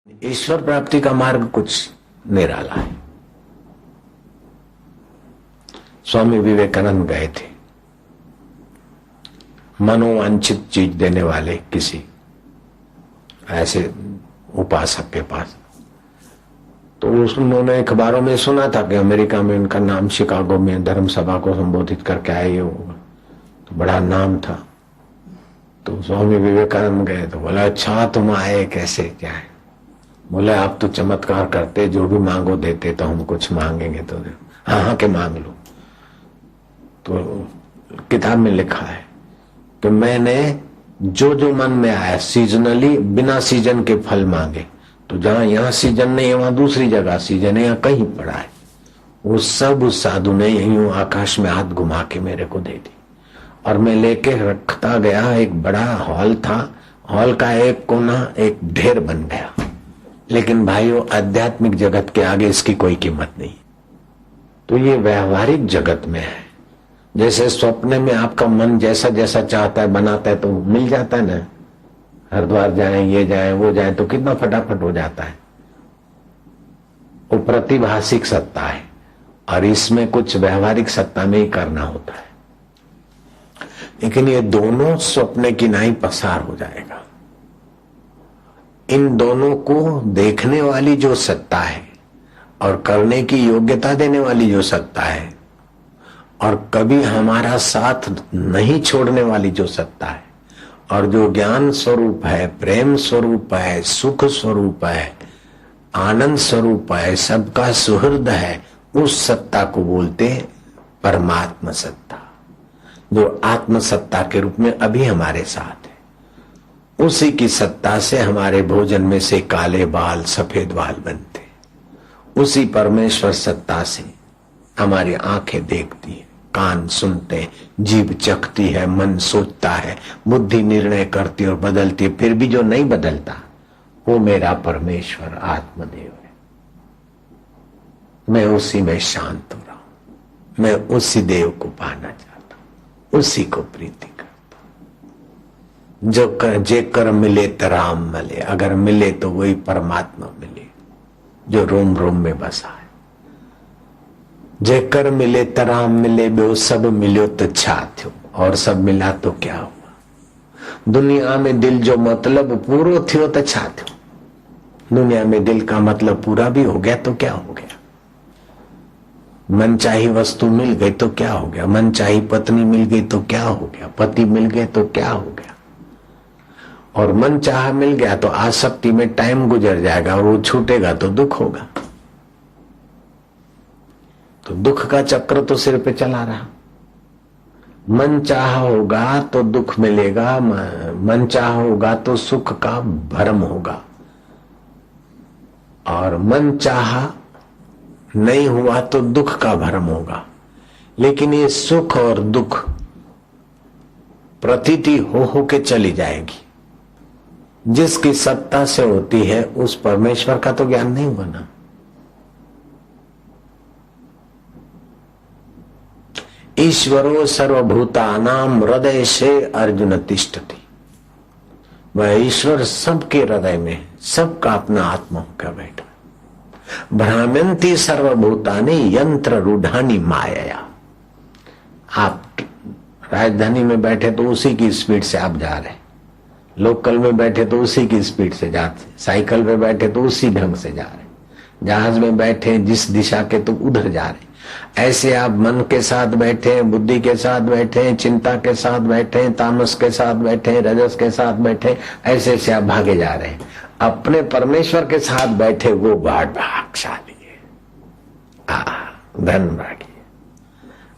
ईश्वर प्राप्ति का मार्ग कुछ निराला है। स्वामी विवेकानंद गए थे मनोवांछित चीज देने वाले किसी ऐसे उपासक के पास। तो उन्होंने अखबारों में सुना था कि अमेरिका में उनका नाम शिकागो में धर्म सभा को संबोधित करके आए होगा, तो बड़ा नाम था। तो स्वामी विवेकानंद गए तो बोला अच्छा तुम आए कैसे क्या है? बोले आप तो चमत्कार करते, जो भी मांगो देते, तो हम कुछ मांगेंगे तो हाँ हाँ के मांग लो। तो किताब में लिखा है कि मैंने जो जो मन में आया सीजनली बिना सीजन के फल मांगे, तो जहां यहाँ सीजन नहीं है वहां दूसरी जगह सीजन है, यहाँ कहीं पड़ा है, वो सब उस साधु ने यहीं आकाश में हाथ घुमा के मेरे को दे दी। और मैं लेके रखता गया। एक बड़ा हॉल था, हॉल का एक कोना एक ढेर बन गया। लेकिन भाइयों आध्यात्मिक जगत के आगे इसकी कोई कीमत नहीं। तो ये व्यवहारिक जगत में है। जैसे स्वप्न में आपका मन जैसा जैसा चाहता है बनाता है तो मिल जाता है ना, हरिद्वार जाए ये जाए वो जाए तो कितना फटाफट हो जाता है। वो प्रतिभाषिक सत्ता है और इसमें कुछ व्यवहारिक सत्ता में ही करना होता है। लेकिन ये दोनों स्वप्न की नाई पसार हो जाएगा। इन दोनों को देखने वाली जो सत्ता है और करने की योग्यता देने वाली जो सत्ता है और कभी हमारा साथ नहीं छोड़ने वाली जो सत्ता है और जो ज्ञान स्वरूप है, प्रेम स्वरूप है, सुख स्वरूप है, आनंद स्वरूप है, सबका सुहृद है, उस सत्ता को बोलते परमात्मा सत्ता, जो आत्म सत्ता के रूप में अभी हमारे साथ है। उसी की सत्ता से हमारे भोजन में से काले बाल सफेद बाल बनते। उसी परमेश्वर सत्ता से हमारी आंखें देखती है, कान सुनते, जीभ चखती है, मन सोचता है, बुद्धि निर्णय करती और बदलती है। फिर भी जो नहीं बदलता वो मेरा परमेश्वर आत्मदेव है। मैं उसी में शांत हो रहा हूं। मैं उसी देव को पाना चाहता हूं, उसी को प्रीति करता हूं। जो कर जे कर मिले तो राम मिले, अगर मिले तो वही परमात्मा मिले जो रोम रोम में बसा है। जेकर मिले त राम मिले, बो सब मिलो तो छा थो, और सब मिला तो क्या हुआ। दुनिया में दिल जो मतलब पूरो थियो तो छा थो। दुनिया में दिल का मतलब पूरा भी हो गया तो क्या हो गया। मनचाही वस्तु मिल गई तो क्या हो गया। मनचाही पत्नी मिल गई तो क्या हो गया। पति मिल गए तो क्या हो गया। और मन चाह मिल गया तो आसक्ति में टाइम गुजर जाएगा, वो छूटेगा तो दुख होगा। तो दुख का चक्र तो सिर पे चला रहा। मन चाह होगा तो दुख मिलेगा, मन चाह होगा तो सुख का भ्रम होगा, और मन चाह नहीं हुआ तो दुख का भ्रम होगा। लेकिन ये सुख और दुख प्रतीति हो के चली जाएगी। जिसकी सत्ता से होती है उस परमेश्वर का तो ज्ञान नहीं बना। ईश्वरो सर्वभूतानां हृदय से अर्जुन तिष्ठति। वह ईश्वर सबके हृदय में, सबका अपना आत्मा होकर बैठा। भ्राम्यन्ति सर्वभूतानि यंत्र रूढ़ानि माया। आप राजधानी में बैठे तो उसी की स्पीड से आप जा रहे, लोकल में बैठे तो उसी की स्पीड से जाते, साइकिल में बैठे तो उसी ढंग से जा रहे, जहाज में बैठे जिस दिशा के तो उधर जा रहे। ऐसे आप मन के साथ बैठे, बुद्धि के साथ बैठे, चिंता के साथ बैठे, तामस के साथ बैठे, रजस के साथ बैठे, ऐसे ऐसे आप भागे जा रहे हैं। अपने परमेश्वर के साथ बैठे वो भाग्यशाली है, धनभागी।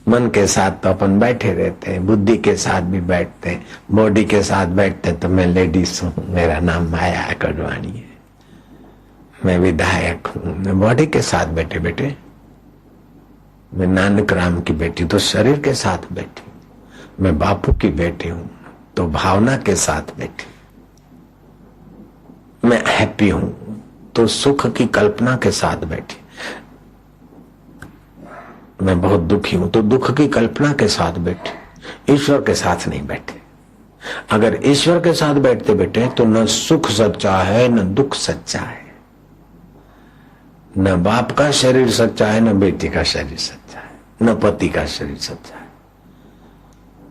मन के साथ तो अपन बैठे रहते हैं, बुद्धि के साथ भी बैठते हैं, बॉडी के साथ बैठते हैं। तो मैं लेडीज हूं, मेरा नाम माया कड़वाणी है, मैं विधायक हूं। मैं बॉडी के साथ बैठे बैठे, मैं नानक राम की बेटी तो शरीर के साथ बैठी, मैं बापू की बेटी हूं तो भावना के साथ बैठी, मैं हैप्पी हूं तो सुख की कल्पना के साथ बैठी, मैं बहुत दुखी हूं तो दुख की कल्पना के साथ बैठी। ईश्वर के साथ नहीं बैठे। अगर ईश्वर के साथ बैठते बैठे तो न सुख सच्चा है न दुख सच्चा है। न बाप का शरीर सच्चा है, न बेटी का शरीर सच्चा है, न पति का शरीर सच्चा है।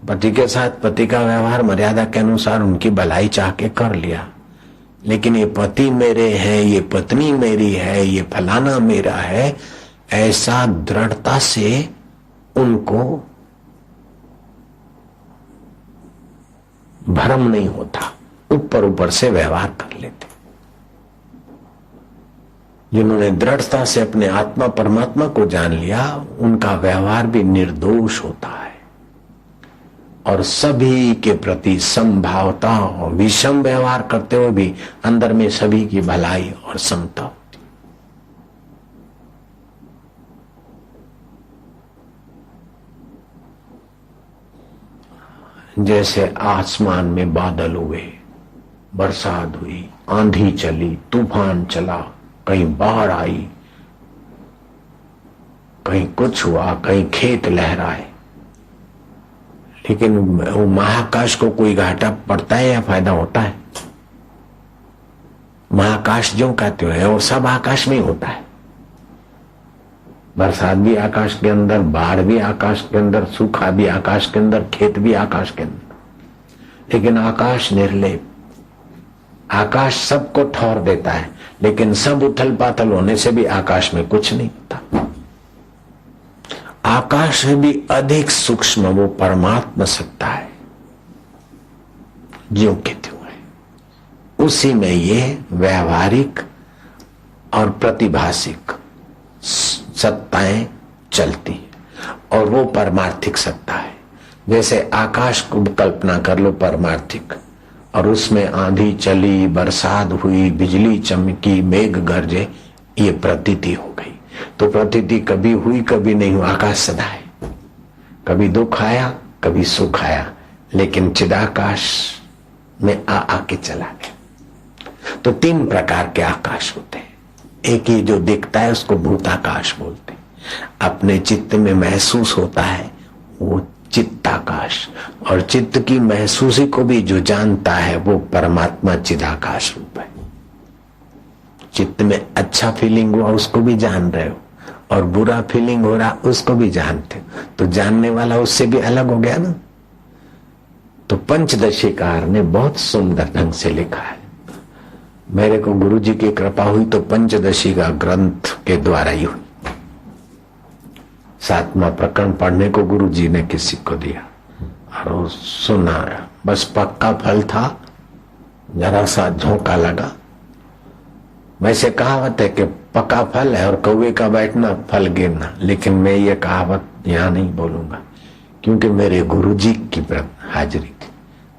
पति के साथ पति का व्यवहार मर्यादा के अनुसार उनकी भलाई चाह के कर लिया, लेकिन ये पति मेरे हैं, ये पत्नी मेरी है, ये फलाना मेरा है, ऐसा दृढ़ता से उनको भ्रम नहीं होता, ऊपर ऊपर से व्यवहार कर लेते। जिन्होंने दृढ़ता से अपने आत्मा परमात्मा को जान लिया, उनका व्यवहार भी निर्दोष होता है और सभी के प्रति समभावता और विषम व्यवहार करते हुए भी अंदर में सभी की भलाई और समता होती। जैसे आसमान में बादल हुए, बरसात हुई, आंधी चली, तूफान चला, कहीं बाढ़ आई, कहीं कुछ हुआ, कहीं खेत लहराए, लेकिन वो महाकाश को कोई घाटा पड़ता है या फायदा होता है? महाकाश जो कहते हैं और सब आकाश में ही होता है। बरसात भी आकाश के अंदर, बाढ़ भी आकाश के अंदर, सूखा भी आकाश के अंदर, खेत भी आकाश के अंदर। लेकिन आकाश निर्लेप, आकाश सबको ठौर देता है, लेकिन सब उथल पाथल होने से भी आकाश में कुछ नहीं होता। आकाश से भी अधिक सूक्ष्म वो परमात्मा सत्ता है, ज्यों के त्यों है। उसी में ये व्यवहारिक और प्रतिभाषिक सत्ताएं चलती है और वो परमार्थिक सत्ता है। जैसे आकाश को कल्पना कर लो परमार्थिक, और उसमें आंधी चली, बरसात हुई, बिजली चमकी, मेघ गरजे, ये प्रतीति हो गई। तो प्रतीति कभी हुई कभी नहीं हुई, आकाश सदा है। कभी दुख आया कभी सुख आया, लेकिन चिदाकाश में आके चला गया। तो तीन प्रकार के आकाश होते हैं। एक ही जो दिखता है उसको भूताकाश बोलते हैं, अपने चित्त में महसूस होता है वो चित्ताकाश, और चित्त की महसूसी को भी जो जानता है वो परमात्मा चिदाकाश रूप है। चित्त में अच्छा फीलिंग हुआ उसको भी जान रहे हो, और बुरा फीलिंग हो रहा उसको भी जानते हो, तो जानने वाला उससे भी अलग हो गया ना। तो पंचदशीकार ने बहुत सुंदर ढंग से लिखा है। मेरे को गुरु जी की कृपा हुई तो पंचदशी का ग्रंथ के द्वारा ही हुई। 7वां प्रकरण पढ़ने को गुरु जी ने किसी को दिया और वो सुना, बस पक्का फल था, जरा सा झोंका लगा। वैसे कहावत है कि पक्का फल है और कौवे का बैठना फल गिरना, लेकिन मैं ये कहावत यहाँ नहीं बोलूंगा क्योंकि मेरे गुरु जी की हाजिरी थी।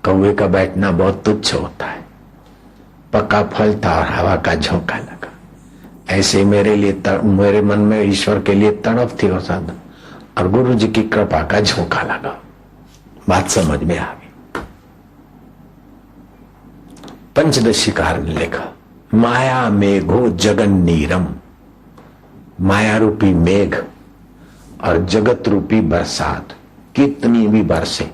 कौवे का बैठना बहुत तुच्छ होता है, पक्का फल था और हवा का झोंका लगा। ऐसे मेरे लिए मेरे मन में ईश्वर के लिए तड़प थी और साधन, और गुरु जी की कृपा का झोंका लगा, बात समझ में आ गई। पंचदशीकार ने लिखा, माया मेघो जगन नीरम, माया रूपी मेघ और जगत रूपी बरसात कितनी भी बरसे,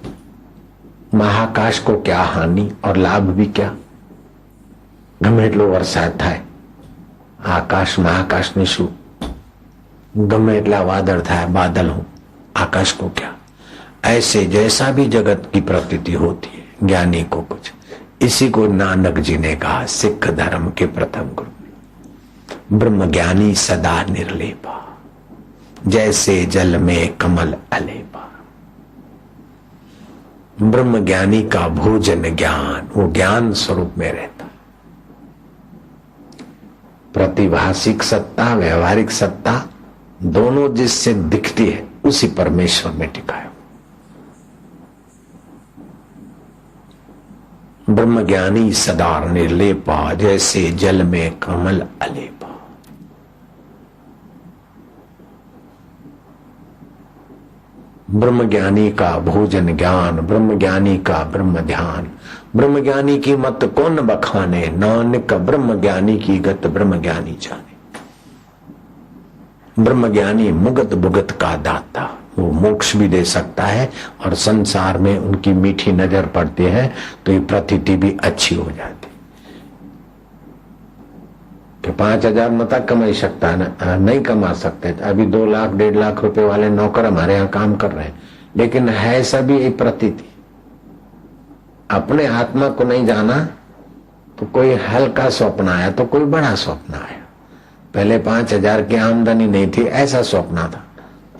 महाकाश को क्या हानि और लाभ भी क्या। गमे એટલો વરસાદ થાય, આકાશ મહાકાશને શું, ગમે એટલા વાદળ થાય, बादल हो, आकाश को क्या। ऐसे जैसा भी जगत की प्रकृति होती है ज्ञानी को कुछ, इसी को नानक जी ने कहा सिख धर्म के प्रथम गुरु, ब्रह्म ज्ञानी सदा निर्लेपा, जैसे जल में कमल अलेपा। ब्रह्म ज्ञानी का भोजन ज्ञान, वो ज्ञान स्वरूप में रहता। प्रतिभाषिक सत्ता, व्यवहारिक सत्ता दोनों जिससे दिखती है उसी परमेश्वर में टिका है। ब्रह्मज्ञानी सदा निर्लेपा, जैसे जल में कमल अलेपा। ब्रह्मज्ञानी का भोजन ज्ञान, ब्रह्मज्ञानी का ब्रह्म ध्यान, ब्रह्मज्ञानी की मत कौन बखाने, नानक ब्रह्मज्ञानी की गत ब्रह्मज्ञानी जाने। ब्रह्मज्ञानी मुगत भुगत का दाता, वो मोक्ष भी दे सकता है और संसार में उनकी मीठी नजर पड़ती है तो ये प्रतीति भी अच्छी हो जाती कि 5,000 मत कमाई सकता है ना, नहीं कमा सकते। अभी 2 लाख 1.5 लाख रुपए वाले नौकर हमारे यहाँ काम कर रहे हैं, लेकिन है सभी एक प्रतीति। अपने आत्मा को नहीं जाना तो कोई हल्का स्वप्न आया तो कोई बड़ा स्वप्न आया। पहले 5,000 की आमदनी नहीं थी, ऐसा स्वप्न था।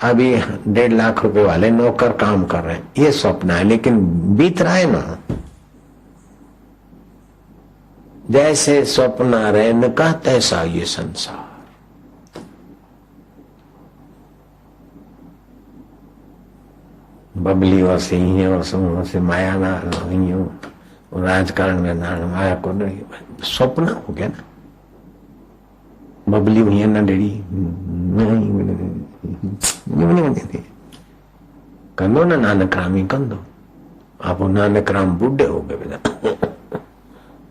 अभी 1.5 लाख रुपए वाले नौकर काम कर रहे हैं, ये स्वप्न है, लेकिन बीत रहा है ना। जैसे स्वप्न रैन का तैसा ये संसार। बबली और सिंह और से माया ना राजकारण में ना माया को नहीं, स्वप्न हो गया ना। बबली हुई है ना डेड़ी कंदो ना नानक राम ही कंदो। आप नानक राम बूढ़े हो गए बेटा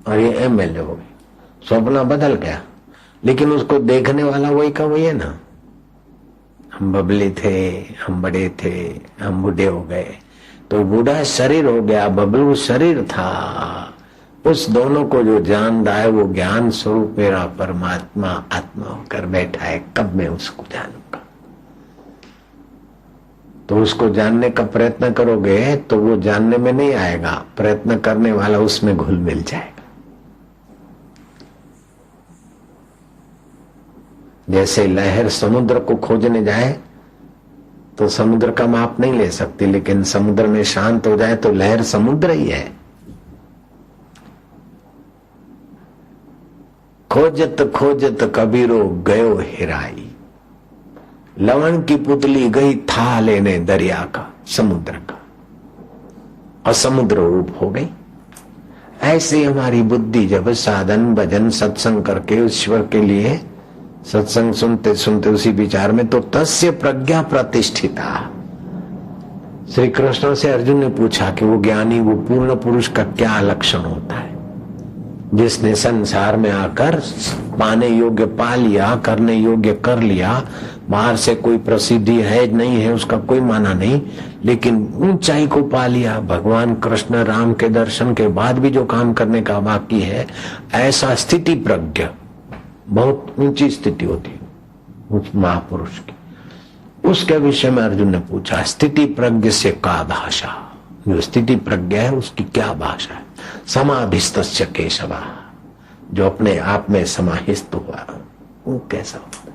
और ये एमएलए हो गए। स्वप्न बदल गया, लेकिन उसको देखने वाला वही का वही है ना। हम बबली थे, हम बड़े थे, हम बूढ़े हो गए, तो बूढ़ा शरीर हो गया, बबलू शरीर था। उस दोनों को जो जान रहा है वो ज्ञान स्वरूप मेरा परमात्मा आत्मा होकर बैठा है। कब मैं उसको जानूंगा? तो उसको जानने का प्रयत्न करोगे तो वो जानने में नहीं आएगा, प्रयत्न करने वाला उसमें घुल मिल जाएगा। जैसे लहर समुद्र को खोजने जाए तो समुद्र का माप नहीं ले सकती, लेकिन समुद्र में शांत हो जाए तो लहर समुद्र ही है। खोजत खोजत कबीरो गयो हेराई, लवण की पुतली गई था लेने दरिया का, समुद्र का, और समुद्र रूप हो गई। ऐसे हमारी बुद्धि जब साधन भजन सत्संग करके ईश्वर के लिए सत्संग सुनते सुनते उसी विचार में, तो तस्य प्रज्ञा प्रतिष्ठिता। श्री कृष्ण से अर्जुन ने पूछा कि वो ज्ञानी, वो पूर्ण पुरुष का क्या लक्षण होता है, जिसने संसार में आकर पाने योग्य पा लिया, करने योग्य कर लिया। बाहर से कोई प्रसिद्धि है नहीं है उसका कोई माना नहीं, लेकिन ऊंचाई को पा लिया। भगवान कृष्ण राम के दर्शन के बाद भी जो काम करने का बाकी है, ऐसा स्थिति प्रज्ञा, बहुत ऊंची स्थिति होती है उस महापुरुष की। उसके विषय में अर्जुन ने पूछा, स्थिति प्रज्ञ से का भाषा? जो स्थिति प्रज्ञा है उसकी क्या भाषा है? समाधिस्तस्य केशवा, जो अपने आप में समाहित हुआ, वो कैसा होता?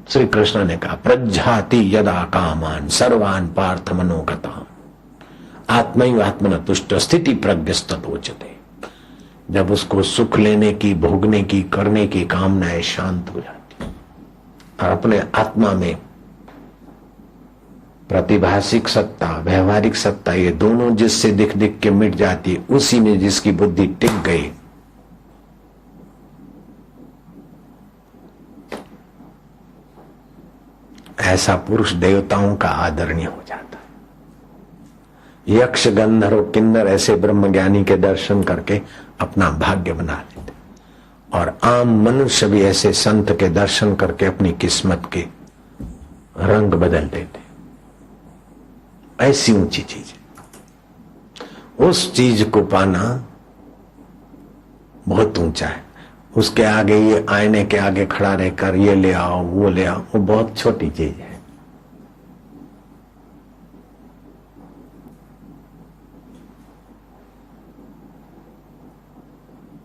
श्री कृष्ण ने कहा, प्रज्झाति यदा कामान सर्वान पार्थ मनोगतान आत्मैव आत्मन तुष्ट स्थिति प्रज्ञस्ततोचते। जब उसको सुख लेने की, भोगने की, करने की कामनाएं शांत हो जाती और अपने आत्मा में प्रतिभाषिक सत्ता, व्यवहारिक सत्ता, ये दोनों जिससे दिख दिख के मिट जाती है, उसी में जिसकी बुद्धि टिक गई, ऐसा पुरुष देवताओं का आदरणीय हो जाता है। यक्ष गंधर्व किन्नर ऐसे ब्रह्मज्ञानी के दर्शन करके अपना भाग्य बना लेते, और आम मनुष्य भी ऐसे संत के दर्शन करके अपनी किस्मत के रंग बदल देते। ऐसी ऊंची चीज है, उस चीज को पाना बहुत ऊंचा है। उसके आगे, ये आईने के आगे खड़ा रहकर ये ले आओ वो ले आओ, वो बहुत छोटी चीज है।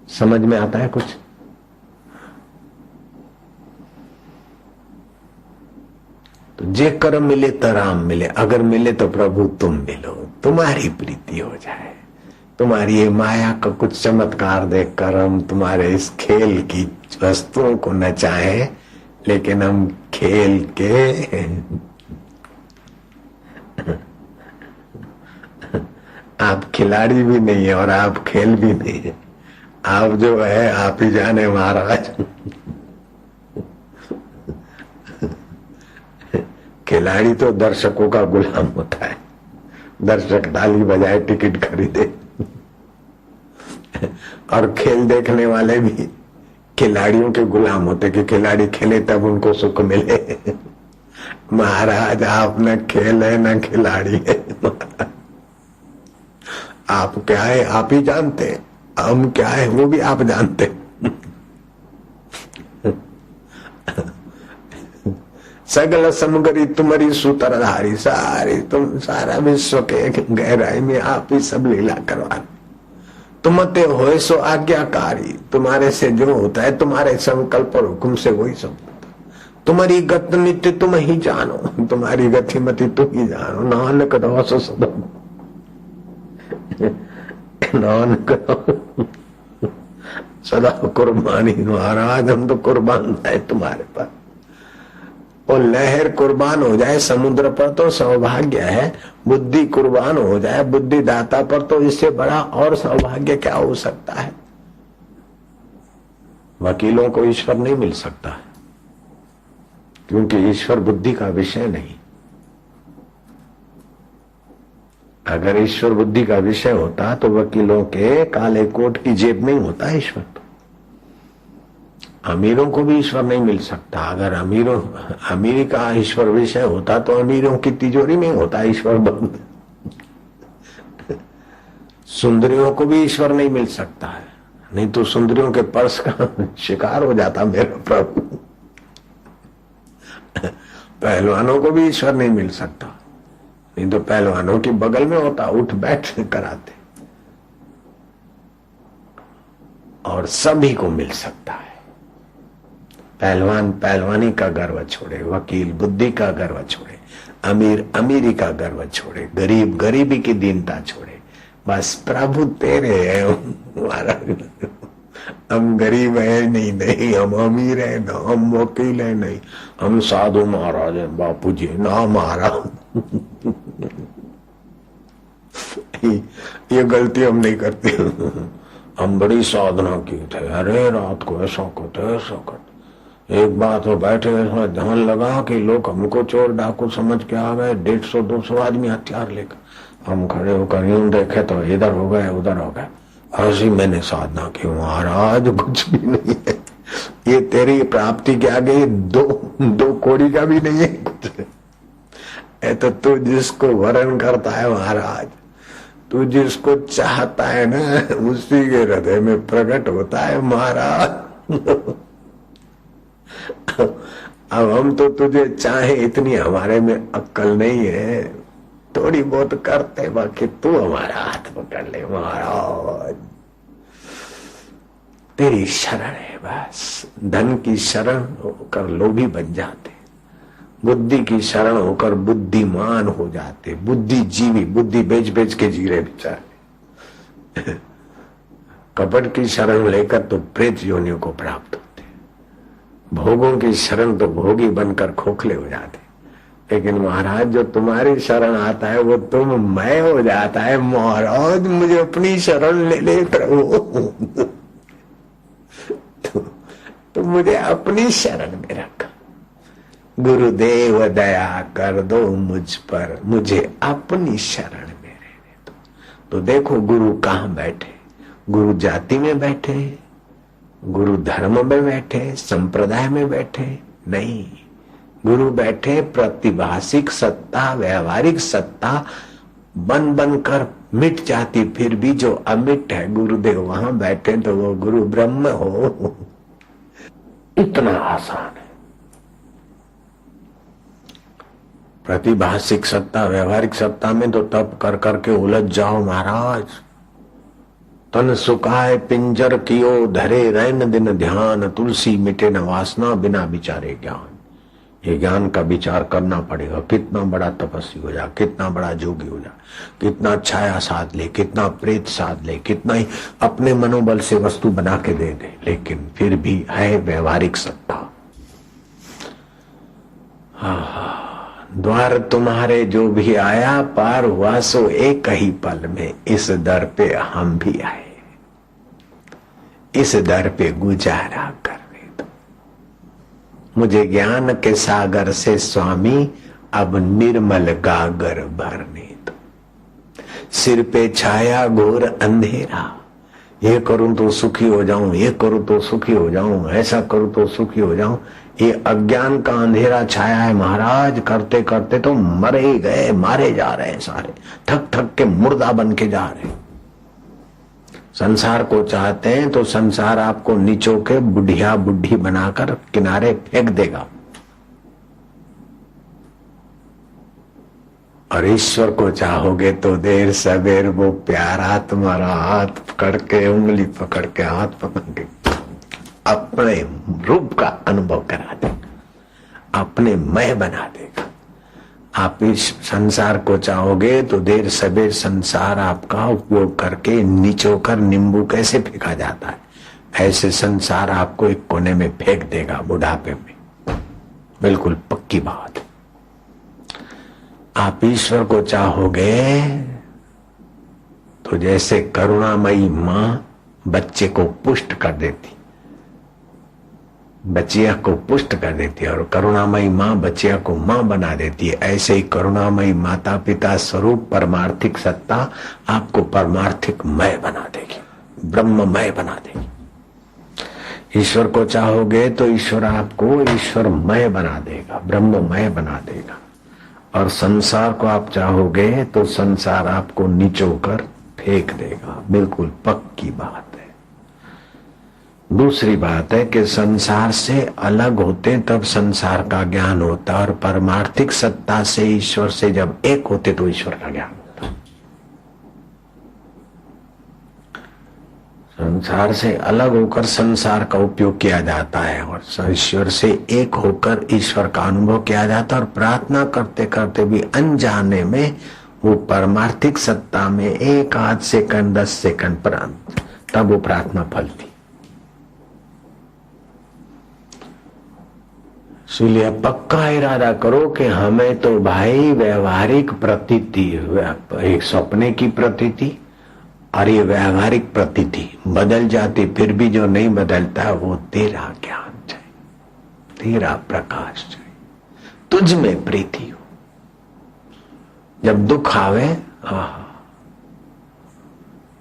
समझ में आता है कुछ? तो जे कर मिले तो राम मिले, अगर मिले तो प्रभु तुम मिलो, तुम्हारी प्रीति हो जाए। तुम्हारी ये माया का कुछ चमत्कार देखकर हम तुम्हारे इस खेल की वस्तुओं को न चाहे, लेकिन हम खेल के आप खिलाड़ी भी नहीं है और आप खेल भी नहीं है, आप जो है आप ही जाने महाराज। खिलाड़ी तो दर्शकों का गुलाम होता है, दर्शक ताली बजाए टिकट खरीदे, और खेल देखने वाले भी खिलाड़ियों के गुलाम होते कि खिलाड़ी खेले तब उनको सुख मिले। महाराज आप न खेल है न खिलाड़ी है, आप क्या है आप ही जानते, हम क्या है वो भी आप जानते। सगल समगरी तुम्हारी सूत्रधारी, सारी तुम सारा विश्व के गहराई में आप ही सब लीला करवा। तुम ते होए सो आज्ञाकारी, तुम्हारे से जो होता है तुम्हारे संकल्प और हुक्म से वही सब होता। तुम्हारी गत नित्य तुम ही जानो, तुम्हारी गति मति तुम ही जानो। नानक दास सदा, नानक सदा कुर्बानी। महाराज हम तो कुर्बान है तुम्हारे पर। और लहर कुर्बान हो जाए समुद्र पर तो सौभाग्य है, बुद्धि कुर्बान हो जाए बुद्धि दाता पर तो इससे बड़ा और सौभाग्य क्या हो सकता है। वकीलों को ईश्वर नहीं मिल सकता है, क्योंकि ईश्वर बुद्धि का विषय नहीं। अगर ईश्वर बुद्धि का विषय होता तो वकीलों के काले कोट की जेब में ही होता ईश्वर। तो अमीरों को भी ईश्वर नहीं मिल सकता। अगर अमीरी का ईश्वर विषय होता तो अमीरों की तिजोरी में होता ईश्वर बंद। सुंदरियों को भी ईश्वर नहीं मिल सकता है, नहीं तो सुंदरियों के पर्स का शिकार हो जाता मेरा प्रभु। पहलवानों को भी ईश्वर नहीं मिल सकता, नहीं तो पहलवानों की बगल में होता, उठ बैठ कराते। और सभी को मिल सकता है। पहलवान पहलवानी का गर्व छोड़े, वकील बुद्धि का गर्व छोड़े, अमीर अमीरी का गर्व छोड़े, गरीब गरीबी की दीनता छोड़े। बस प्रभु तेरे है। हमारा हम गरीब है नहीं, नहीं हम अमीर है ना, हम वकील है नहीं, हम साधु महाराज है बापू जी ना महाराज। ये गलती हम नहीं करते। हम बड़ी साधना की थे, अरे रात को ऐसा करते ऐसा करते। एक बात हो बैठे ध्यान लगा कि लोग हमको चोर डाकू समझ के आ गए, 150-200 आदमी हथियार लेकर। हम खड़े होकर यूं देखे तो इधर हो गए उधर हो गए। ऐसी मैंने साधना की महाराज कुछ भी नहीं है, ये तेरी प्राप्ति के आगे दो कोड़ी का भी नहीं है कुछ। है तो तू जिसको वरण करता है महाराज, तू जिसको चाहता है ना उसी के हृदय में प्रकट होता है महाराज। अब हम तो तुझे चाहे इतनी हमारे में अक्कल नहीं है, थोड़ी बहुत करते, बाकी तू हमारा हाथ पकड़ ले महाराज। तेरी शरण है बस। धन की शरण होकर लोभी बन जाते, बुद्धि की शरण होकर बुद्धिमान हो जाते, बुद्धिजीवी बुद्धि बेच बेच के जी रहे बेचारे। कपट की शरण लेकर तो प्रेत योनियों को प्राप्त होते, भोगों की शरण तो भोगी बनकर खोखले हो जाते। लेकिन महाराज जो तुम्हारी शरण आता है वो तुम मैं हो जाता है। महाराज मुझे अपनी शरण ले ले प्रभु, तो मुझे अपनी शरण में रखा। गुरुदेव दया कर दो मुझ पर, मुझे अपनी शरण में रहने दो। तो देखो गुरु कहाँ बैठे, गुरु जाति में बैठे, गुरु धर्म में बैठे, संप्रदाय में बैठे नहीं। गुरु बैठे प्रतिभाषिक सत्ता, व्यवहारिक सत्ता बन बनकर मिट जाती, फिर भी जो अमिट है गुरुदेव वहां बैठे तो वो गुरु ब्रह्म हो। इतना आसान है। प्रतिभाषिक सत्ता व्यवहारिक सत्ता में तो तप कर करके उलझ जाओ महाराज। तन सुखाए पिंजर कियो धरे रैन दिन ध्यान, तुलसी मिटे न वासना बिना विचारे ज्ञान। ये ज्ञान का विचार करना पड़ेगा। कितना बड़ा तपस्वी हो जा, कितना बड़ा जोगी हो जा, कितना छाया साध ले, कितना प्रेत साध ले, कितना ही अपने मनोबल से वस्तु बना के दे दे, लेकिन फिर भी है व्यवहारिक सत्ता। द्वार तुम्हारे जो भी आया पार हुआ सो एक ही पल में। इस दर पे हम भी आए, इस दर पे गुजारा करने दो। मुझे ज्ञान के सागर से स्वामी अब निर्मल गागर भरने दो। सिर पे छाया घोर अंधेरा, ये करूं तो सुखी हो जाऊं, ये करूं तो सुखी हो जाऊं, ऐसा करूं तो सुखी हो जाऊं। ये अज्ञान का अंधेरा छाया है महाराज। करते करते तो मरे ही गए, मारे जा रहे हैं सारे, थक थक के मुर्दा बन के जा रहे हैं। संसार को चाहते हैं तो संसार आपको नीचो के बुढ़िया बुढ़ी बनाकर किनारे फेंक देगा। और ईश्वर को चाहोगे तो देर सबेर वो प्यारा तुम्हारा हाथ पकड़ के, उंगली पकड़ के, हाथ पकड़ के अपने रूप का अनुभव करा देगा, अपने मय बना देगा। आप इस संसार को चाहोगे तो देर सबेर संसार आपका उपयोग करके निचोकर नींबू कैसे फेंका जाता है, ऐसे संसार आपको एक कोने में फेंक देगा बुढ़ापे में। बिल्कुल पक्की बात। आप ईश्वर को चाहोगे तो जैसे करुणामयी मां बच्चे को पुष्ट कर देती, बच्चिया को पुष्ट कर देती है, और करुणामयी मां बच्चिया को मां बना देती है, ऐसे ही करुणामयी माता पिता स्वरूप परमार्थिक सत्ता आपको परमार्थिक मय बना देगी, ब्रह्ममय बना देगी। ईश्वर को चाहोगे तो ईश्वर आपको ईश्वरमय बना देगा, ब्रह्ममय बना देगा। और संसार को आप चाहोगे तो संसार आपको निचोकर फेंक देगा। बिल्कुल पक्की बात है। दूसरी बात है कि संसार से अलग होते तब संसार का ज्ञान होता, और परमार्थिक सत्ता से ईश्वर से जब एक होते तो ईश्वर का ज्ञान होता। संसार से अलग होकर संसार का उपयोग किया जाता है, और ईश्वर से एक होकर ईश्वर का अनुभव किया जाता है। और प्रार्थना करते करते भी अनजाने में वो परमार्थिक सत्ता में 1 आध सेकंड 10 सेकंड पर तब वो प्रार्थना फलती। इसलिए पक्का इरादा करो कि हमें तो भाई व्यवहारिक प्रतीति, एक सपने की प्रतीति और ये व्यवहारिक प्रतीति बदल जाती, फिर भी जो नहीं बदलता वो तेरा ज्ञान चाहिए, तेरा प्रकाश चाहिए, तुझ में प्रीति हो। जब दुख आवे,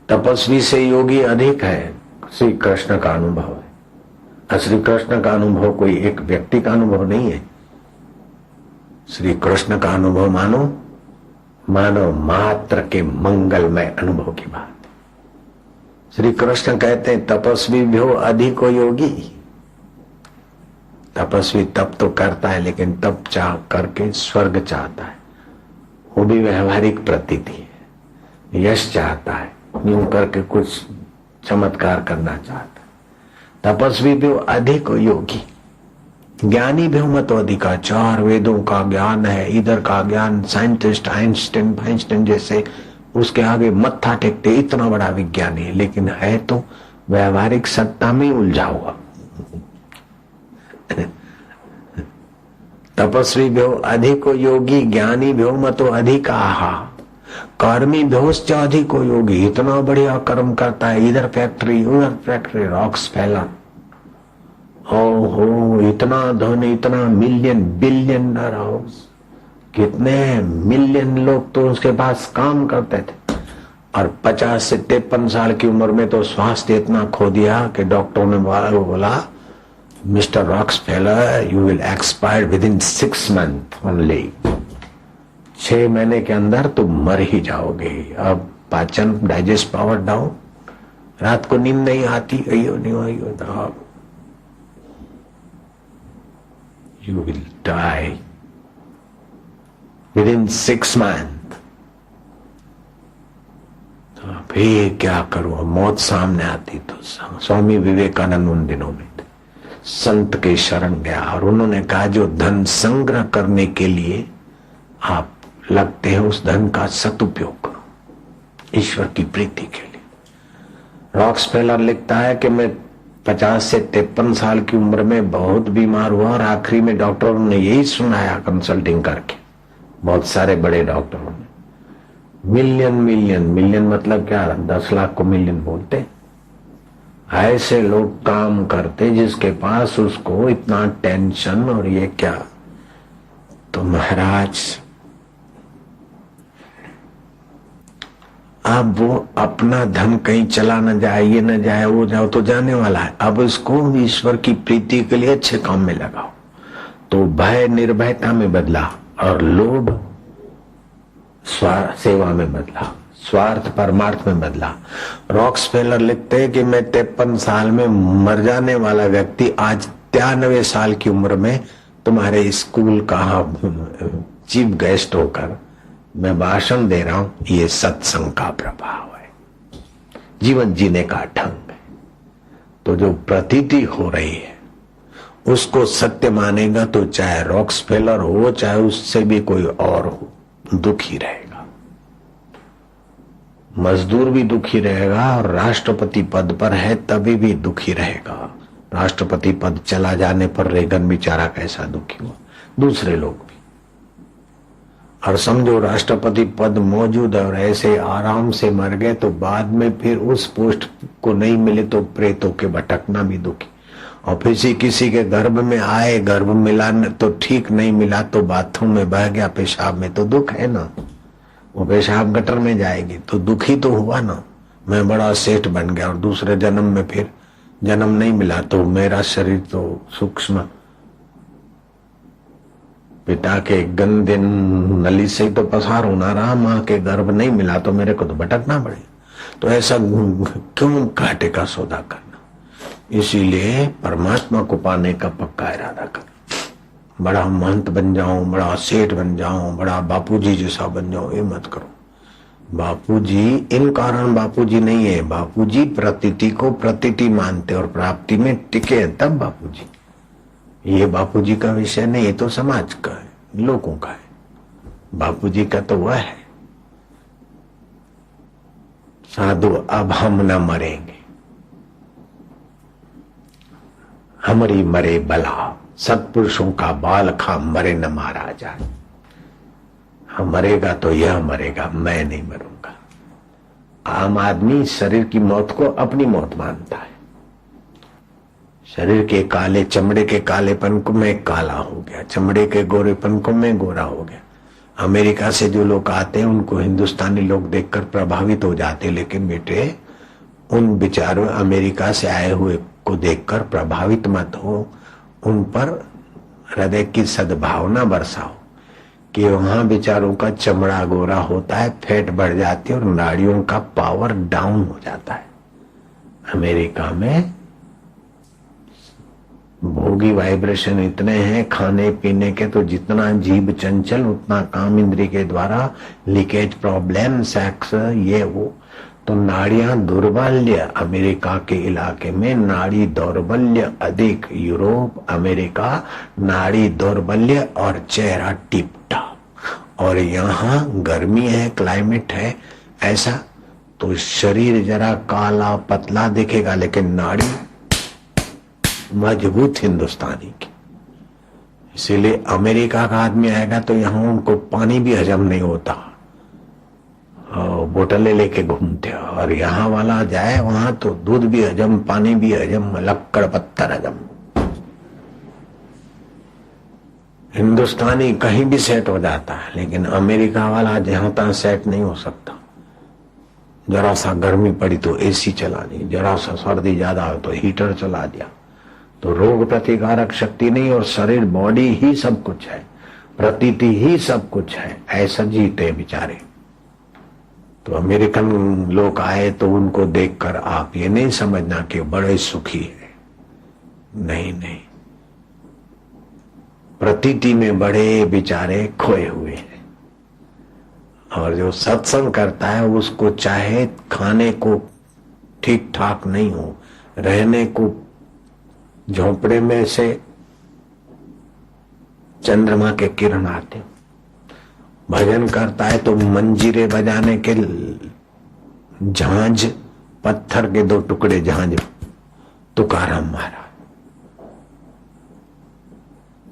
तपस्वी से योगी अधिक है, श्री कृष्ण का अनुभव है। श्री कृष्ण का अनुभव कोई एक व्यक्ति का अनुभव नहीं है। श्री कृष्ण का अनुभव मानो मात्र के मंगलमय अनुभव की बात। श्री कृष्ण कहते हैं तपस्वी भी हो अधिक योगी। तपस्वी तप तो करता है लेकिन तप चाह करके स्वर्ग चाहता है, वो भी व्यवहारिक प्रतीति है। यश चाहता है, यूं करके कुछ चमत्कार करना चाहता है। तपस्वी भी हो अधिक योगी। ज्ञानी भी हो मत अधिका, 4 वेदों का ज्ञान है, इधर का ज्ञान, साइंटिस्ट आइंस्टाइन जैसे उसके आगे मत्था टेकते, इतना बड़ा विज्ञानी है, लेकिन है तो व्यवहारिक सत्ता में उलझा हुआ। तपस्वी भी हो अधिक योगी, ज्ञानी भी हो मतो अधिक आहा, कर्मी भी हो अधिक योगी। इतना बढ़िया कर्म करता है, इधर फैक्ट्री उधर फैक्ट्री, रॉक्स फैला, ओहो इतना धन, इतना मिलियन बिलियनर हाउस, कितने मिलियन लोग तो उसके पास काम करते थे। और 50 से 53 साल की उम्र में तो स्वास्थ्य इतना खो दिया कि डॉक्टर ने बोला mister Rockefeller you will expire within 6 month only. 6 महीने के अंदर तुम मर ही जाओगे। अब पाचन डाइजेस्ट पावर डाउन, रात को नींद नहीं आती, you will die within 6 month. तो फिर क्या करूं, मौत सामने आती। तो स्वामी विवेकानंद उन दिनों में संत के शरण गया और उन्होंने कहा जो धन संग्रह करने के लिए आप लगते हैं उस धन का सदुपयोग करो ईश्वर की प्रीति के लिए। रॉक्सफेलर लिखता है कि मैं 50 से 53 साल की उम्र में बहुत बीमार हुआ और आखिरी में डॉक्टरों ने यही सुनाया कंसल्टिंग करके, बहुत सारे बड़े डॉक्टरों ने, मिलियन मतलब क्या, 10 लाख को मिलियन बोलते। ऐसे लोग काम करते जिसके पास उसको इतना टेंशन और ये क्या। तो महाराज अब वो अपना धन कहीं चला न जाए, ये न जाए, वो जाओ तो जाने वाला है। अब इसको ईश्वर की प्रीति के लिए अच्छे काम में लगाओ। तो भय निर्भयता में बदला और लोभ सेवा में बदला, स्वार्थ परमार्थ में बदला। रॉक्सफेलर लिखते हैं कि मैं 53 साल में मर जाने वाला व्यक्ति आज 93 साल की उम्र में तुम्हारे स्कूल का चीफ गेस्ट होकर मैं भाषण दे रहा हूं, ये सत्संग का प्रभाव है, जीवन जीने का ढंग है। तो जो प्रतीति हो रही है उसको सत्य मानेगा तो चाहे रॉक्सफेलर हो, चाहे उससे भी कोई और हो, दुखी रहेगा। मजदूर भी दुखी रहेगा और राष्ट्रपति पद पर है तभी भी दुखी रहेगा। राष्ट्रपति पद चला जाने पर रेगन बेचारा कैसा दुखी हुआ, दूसरे लोग भी। और समझो राष्ट्रपति पद मौजूद है और ऐसे आराम से मर गए तो बाद में फिर उस पोस्ट को नहीं मिले तो प्रेतों के भटकना भी दुखी। और फिर किसी के गर्भ में आए, गर्भ मिला तो ठीक नहीं मिला तो बाथरूम में बह गया पेशाब में, तो दुख है ना। वो पेशाब गटर में जाएगी तो दुखी तो हुआ ना। मैं बड़ा सेठ बन गया और दूसरे जन्म में फिर जन्म नहीं मिला तो मेरा शरीर तो सूक्ष्म पिता के गंदे नली से तो पसार होना रहा, माँ के गर्भ नहीं मिला तो मेरे को तो भटकना पड़े। तो ऐसा क्यों घाटे का सौदा करना। इसीलिए परमात्मा को पाने का पक्का इरादा कर। बड़ा महंत बन जाऊं, बड़ा सेठ बन जाऊं, बड़ा बापूजी जैसा बन जाऊं, ये मत करो। बापूजी इन कारण बापूजी नहीं है। बापूजी प्रतीति को प्रतीति मानते और प्राप्ति में टिके तब बापूजी। ये बापूजी का विषय नहीं, ये तो समाज का है, लोगों का है। बापूजी का तो वह है साधु अब हम न मरेंगे, हमारी मरे भला, सत्पुरुषों का बाल खा मरे न मारा जाए। हम मरेगा तो यह मरेगा, मैं नहीं मरूंगा। आम आदमी शरीर की मौत को अपनी मौत मानता है। शरीर के काले, चमड़े के कालेपन को मैं काला हो गया, चमड़े के गोरेपन को मैं गोरा हो गया। अमेरिका से जो लोग आते हैं उनको हिंदुस्तानी लोग देखकर प्रभावित हो जाते, लेकिन बेटे उन बेचारों अमेरिका से आए हुए को देखकर प्रभावित मत हो। उन पर हृदय की सद्भावना बरसाओ कि वहां बेचारों का चमड़ा गोरा होता है, फैट बढ़ जाती है और नाड़ियों का पावर डाउन हो जाता है। अमेरिका में भोगी वाइब्रेशन इतने हैं खाने पीने के, तो जितना जीभ चंचल उतना काम इंद्रिय के द्वारा, लीकेज प्रॉब्लम, सेक्स, ये वो। तो नाड़ियां दुर्बल्य अमेरिका के इलाके में नाड़ी दौर्बल्य अधिक। यूरोप, अमेरिका नाड़ी दौर्बल्य और चेहरा टिप टाप। और यहाँ गर्मी है, क्लाइमेट है ऐसा, तो शरीर जरा काला पतला दिखेगा लेकिन नाड़ी मजबूत हिंदुस्तानी की। इसीलिए अमेरिका का आदमी आएगा तो यहाँ उनको पानी भी हजम नहीं होता, बोतलें लेके घूमते। और यहाँ वाला जाए वहां तो दूध भी हजम, पानी भी हजम, लक्कड़ पत्थर हजम। हिंदुस्तानी कहीं भी सेट हो जाता है, लेकिन अमेरिका वाला जहां तहां सेट नहीं हो सकता। जरा सा गर्मी पड़ी तो एसी चला दी, जरा सा सर्दी ज्यादा हो तो हीटर चला दिया। तो रोग प्रतिकारक शक्ति नहीं और शरीर, बॉडी ही सब कुछ है, प्रतीति ही सब कुछ है, ऐसा जीते बेचारे। तो अमेरिकन लोग आए तो उनको देखकर आप ये नहीं समझना कि बड़े सुखी है, नहीं नहीं, प्रतीति में बड़े बेचारे खोए हुए हैं। और जो सत्संग करता है उसको चाहे खाने को ठीक ठाक नहीं हो, रहने को झोंपड़े में से चंद्रमा के किरण आते हो, भजन करता है तो मंजीरे बजाने के झांझ, पत्थर के 2 टुकड़े झांझ तुकाराम महाराज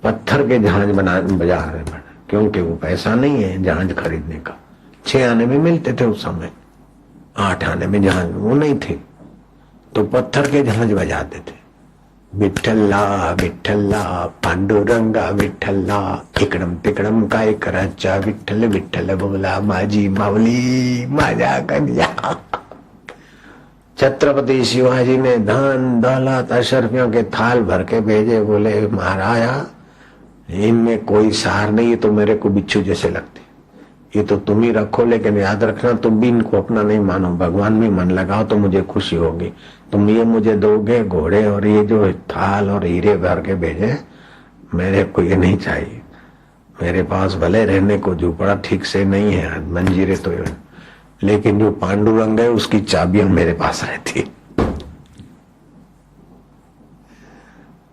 पत्थर के झांझ बजा रहे, क्योंकि वो पैसा नहीं है झांझ खरीदने का। 6 आने में मिलते थे उस समय, 8 आने में झांझ वो नहीं थे, तो पत्थर के झांझ बजाते थे। विठ्ठला विठ्ठला पांडुरंगा विठ्ठला, इकडम तिकडम काय करायचा, विठ्ठल विठ्ठल बोला माझी माऊली माझ्या कन्या। छत्रपति शिवाजी ने धन दौलत अशर्फियों के थाल भर के भेजे, बोले महाराजा इनमें कोई सार नहीं है, तो मेरे को बिच्छू जैसे लगते, ये तो तुम ही रखो, लेकिन याद रखना तुम भी इनको अपना नहीं मानो, भगवान में मन लगाओ तो मुझे खुशी होगी। तुम ये मुझे दोगे घोड़े और ये जो थाल और हीरे भर के भेजे, मेरे को ये नहीं चाहिए। मेरे पास भले रहने को झोपड़ा ठीक से नहीं है, मंजीरे तो, लेकिन जो पांडुरंग है उसकी चाबियां मेरे पास रहती,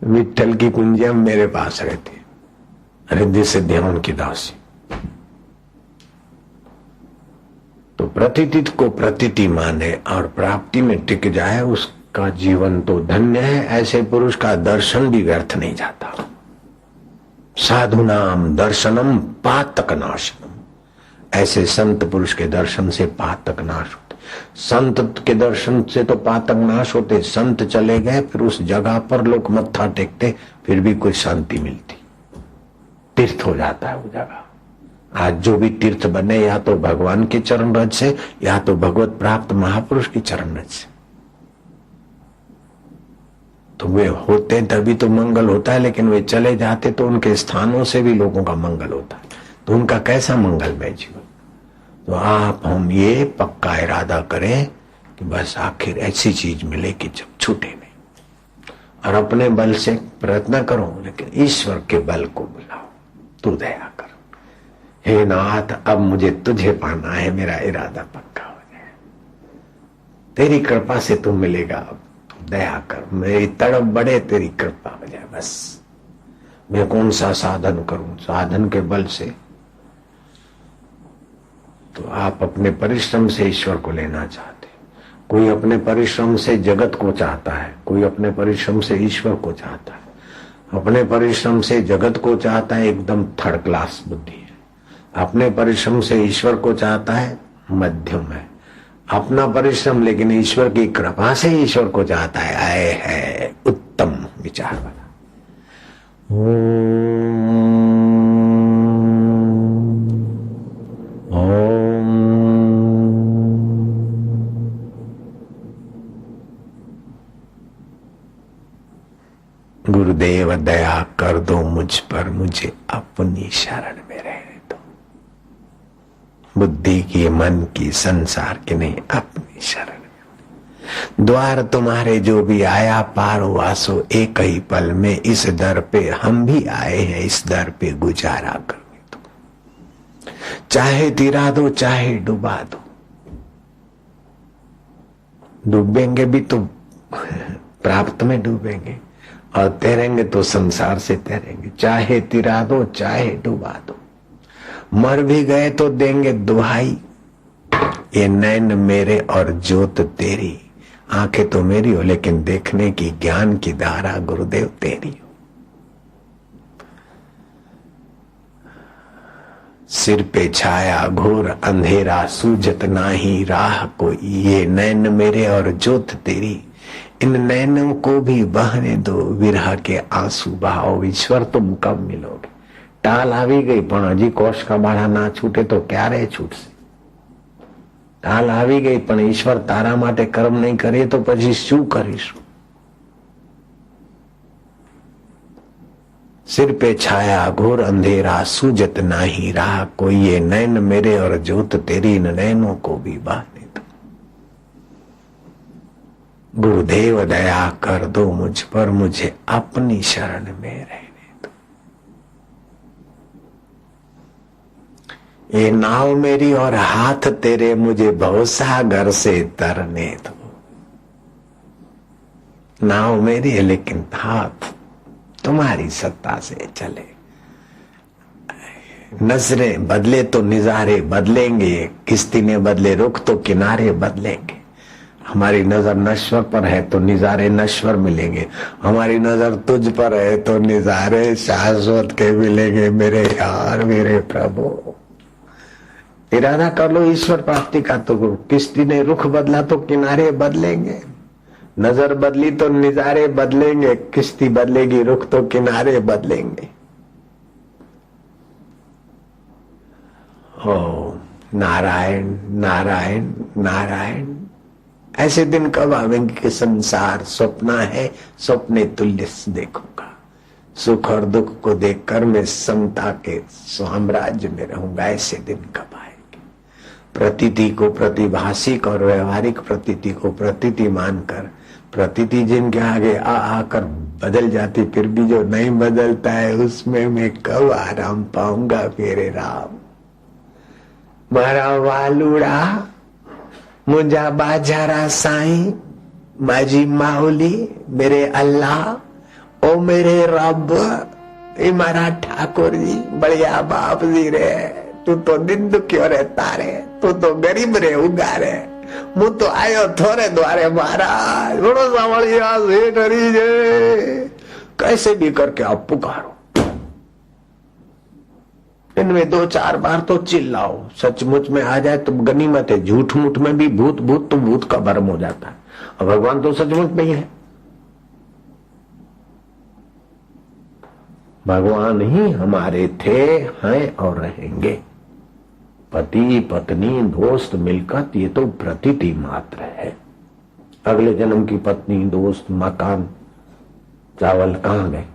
विठल की कुंजियां मेरे पास रहती, रिद्धि सिद्धियां उनकी दासी। तो प्रतीति को प्रतीति माने और प्राप्ति में टिक जाए, उसका जीवन तो धन्य है। ऐसे पुरुष का दर्शन भी व्यर्थ नहीं जाता। साधुनाम दर्शनम पातक नाशनम, ऐसे संत पुरुष के दर्शन से पातक नाश होते। संत के दर्शन से तो पातक नाश होते। संत चले गए, फिर उस जगह पर लोग मत्था टेकते, फिर भी कोई शांति मिलती, तीर्थ हो जाता है वो जगह। आज जो भी तीर्थ बने, या तो भगवान के चरण रज से, या तो भगवत प्राप्त महापुरुष की चरण रज से। तो वे होते तभी तो मंगल होता है, लेकिन वे चले जाते तो उनके स्थानों से भी लोगों का मंगल होता है। तो उनका कैसा मंगलमय जीवन। तो आप हम ये पक्का इरादा करें कि बस आखिर ऐसी चीज मिले कि जब छूटे नहीं, और अपने बल से प्रयत्न करो, लेकिन ईश्वर के बल को बुलाओ। तू दया कर, हे नाथ, अब मुझे तुझे पाना है, मेरा इरादा पक्का हो जाए, तेरी कृपा से तू मिलेगा। अब तू दया कर, मेरी तड़प बढ़े, तेरी कृपा हो जाए। बस मैं कौन सा साधन करूं, साधन के बल से तो आप अपने परिश्रम से ईश्वर को लेना चाहते, कोई अपने परिश्रम से जगत को चाहता है, कोई अपने परिश्रम से ईश्वर को चाहता है। अपने परिश्रम से जगत को चाहता है, एकदम थर्ड क्लास बुद्धि है। अपने परिश्रम से ईश्वर को चाहता है, मध्यम है। अपना परिश्रम लेकिन ईश्वर की कृपा से ईश्वर को चाहता है, आए है उत्तम विचार वाला। गुरुदेव दया कर दो मुझ पर, मुझे अपनी शरण में रहने दो। बुद्धि की, मन की, संसार की नहीं, अपनी शरण में। द्वार तुम्हारे जो भी आया, पार हुआ सो एक ही पल में। इस दर पे हम भी आए हैं, इस दर पे गुजारा करने दो। चाहे तिरा दो, चाहे डुबा दो। डूबेंगे भी तो प्राप्त में डूबेंगे, और तैरेंगे तो संसार से तैरेंगे। चाहे तिरा दो, चाहे डुबा दो। मर भी गए तो देंगे दुहाई, ये नैन मेरे और ज्योत तेरी। आंखें तो मेरी हो, लेकिन देखने की, ज्ञान की धारा गुरुदेव तेरी हो। सिर पे छाया घोर अंधेरा, सूझत नाही राह कोई। ये नैन मेरे और ज्योत तेरी, इन नैनों को भी बहने दो। विरह के आंसू बहाओ, ईश्वर तुम कब मिलोगे। टाल આવી ગઈ, પણ હજી કોષ કબાળા ના છૂટે તો ક્યારે છૂટશે। टाल આવી ગઈ, પણ ઈશ્વર તારા માટે કર્મ નહીં કરે તો પછી શું કરીશું। सिर पे छाया घोर अंधेरा, सूझत नाही राह कोई। ये नैन मेरे और ज्योत तेरी, इन नैनों को भी बहने दो। गुरुदेव दया कर दो मुझ पर, मुझे अपनी शरण में रहने दो। ये नाव मेरी और हाथ तेरे, मुझे भवसागर से तरने दो। नाव मेरी है, लेकिन हाथ तुम्हारी सत्ता से चले। नजरें बदले तो निजारे बदलेंगे, किश्ती ने बदले रुख तो किनारे बदलेंगे। हमारी नजर नश्वर पर है तो निजारे नश्वर मिलेंगे, हमारी नजर तुझ पर है तो निजारे शाश्वत के मिलेंगे। मेरे यार, मेरे प्रभु, इरादा कर लो ईश्वर प्राप्ति का। तो किश्ती ने रुख बदला तो किनारे बदलेंगे, नजर बदली तो निजारे बदलेंगे, किश्ती बदलेगी रुख तो किनारे बदलेंगे। ओ नारायण नारायण नारायण। ऐसे दिन कब आवेंगे कि संसार स्वप्न है, स्वप्ने तुल्य देखूंगा। सुख और दुख को देखकर मैं समता के साम्राज्य में रहूंगा। ऐसे दिन कब आएंगे। प्रतीति को प्रतिभाषिक और व्यवहारिक प्रतीति को प्रतीति मानकर प्रतीति जिनके आगे आ आकर बदल जाती, फिर भी जो नहीं बदलता है उसमें मैं कब आराम पाऊंगा मेरे राम। मारा वालुड़ा मुझा बाजारा साईं, माजी माउली मेरे अल्लाह, ओ मेरे रब, ए मारा ठाकुर जी बढ़िया बाप जी रे, तू तो दिन दुखियो रहता रे, तू तो गरीब रे उगा रे, मु तो आयो थोड़े द्वारे महाराज, बड़ो सावलिया सेठ हरी जे, कैसे भी करके आप पुकारो। इनमें 2-4 बार तो चिल्लाओ, सचमुच में आ जाए तो गनीमत है। झूठ मूठ में भी भूत भूत तो भूत का भरम हो जाता है, और भगवान तो सचमुच में ही है। भगवान ही हमारे थे, हैं और रहेंगे। पति पत्नी दोस्त मिलकत ये तो प्रतीति मात्र है। अगले जन्म की पत्नी दोस्त मकान चावल कहां गए?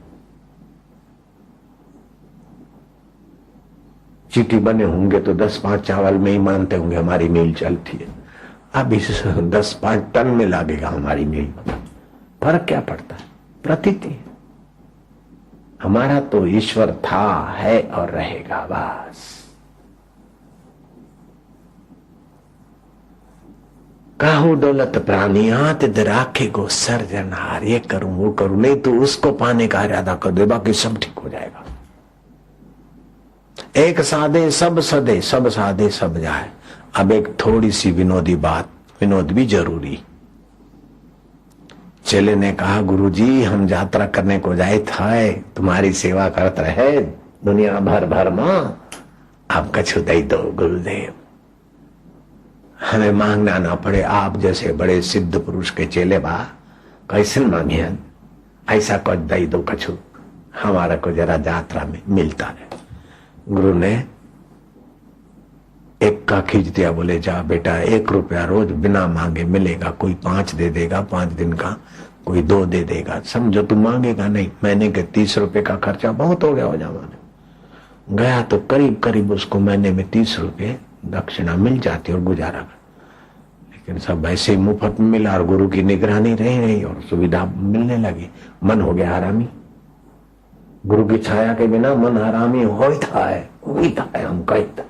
चीटी बने होंगे तो 10-5 चावल में ही मानते होंगे हमारी मील चलती है। अब इस 10-5 टन में लगेगा हमारी मील, फर्क क्या पड़ता है? प्रतीति। हमारा तो ईश्वर था, है और रहेगा बस। काहू दौलत प्राणियात राखे गो सर्जनहार, ये करूं वो करूं, नहीं तो उसको पाने का इरादा कर दे, बाकी सब ठीक हो जाएगा। एक साधे सब सदे, सब साधे सब जाए। अब एक थोड़ी सी विनोदी बात, विनोद भी जरूरी। चेले ने कहा, गुरुजी हम यात्रा करने को जाए थे, तुम्हारी सेवा करते रहे दुनिया भर भर में, आप कछु दे दो गुरुदेव, हमें मांगना ना पड़े। आप जैसे बड़े सिद्ध पुरुष के चेले बा, कैसे मांगे, ऐसा कुछ दे दो कछु, हमारा को जरा यात्रा में मिलता है। गुरु ने 1 का खींच दिया, बोले जा बेटा 1 रुपया रोज बिना मांगे मिलेगा। कोई 5 दे देगा 5 दिन का, कोई 2 दे देगा, समझो तू मांगेगा नहीं। मैंने के 30 रुपए का खर्चा बहुत हो गया हो जमाने। गया तो करीब करीब उसको महीने में 30 रुपए दक्षिणा मिल जाती और गुजारा कर, लेकिन सब ऐसे मुफ्त में मिला और गुरु की निगरानी रही और सुविधा मिलने लगी। मन हो गया हरामी। गुरु की छाया के बिना मन हरामी होता है, हम कहते।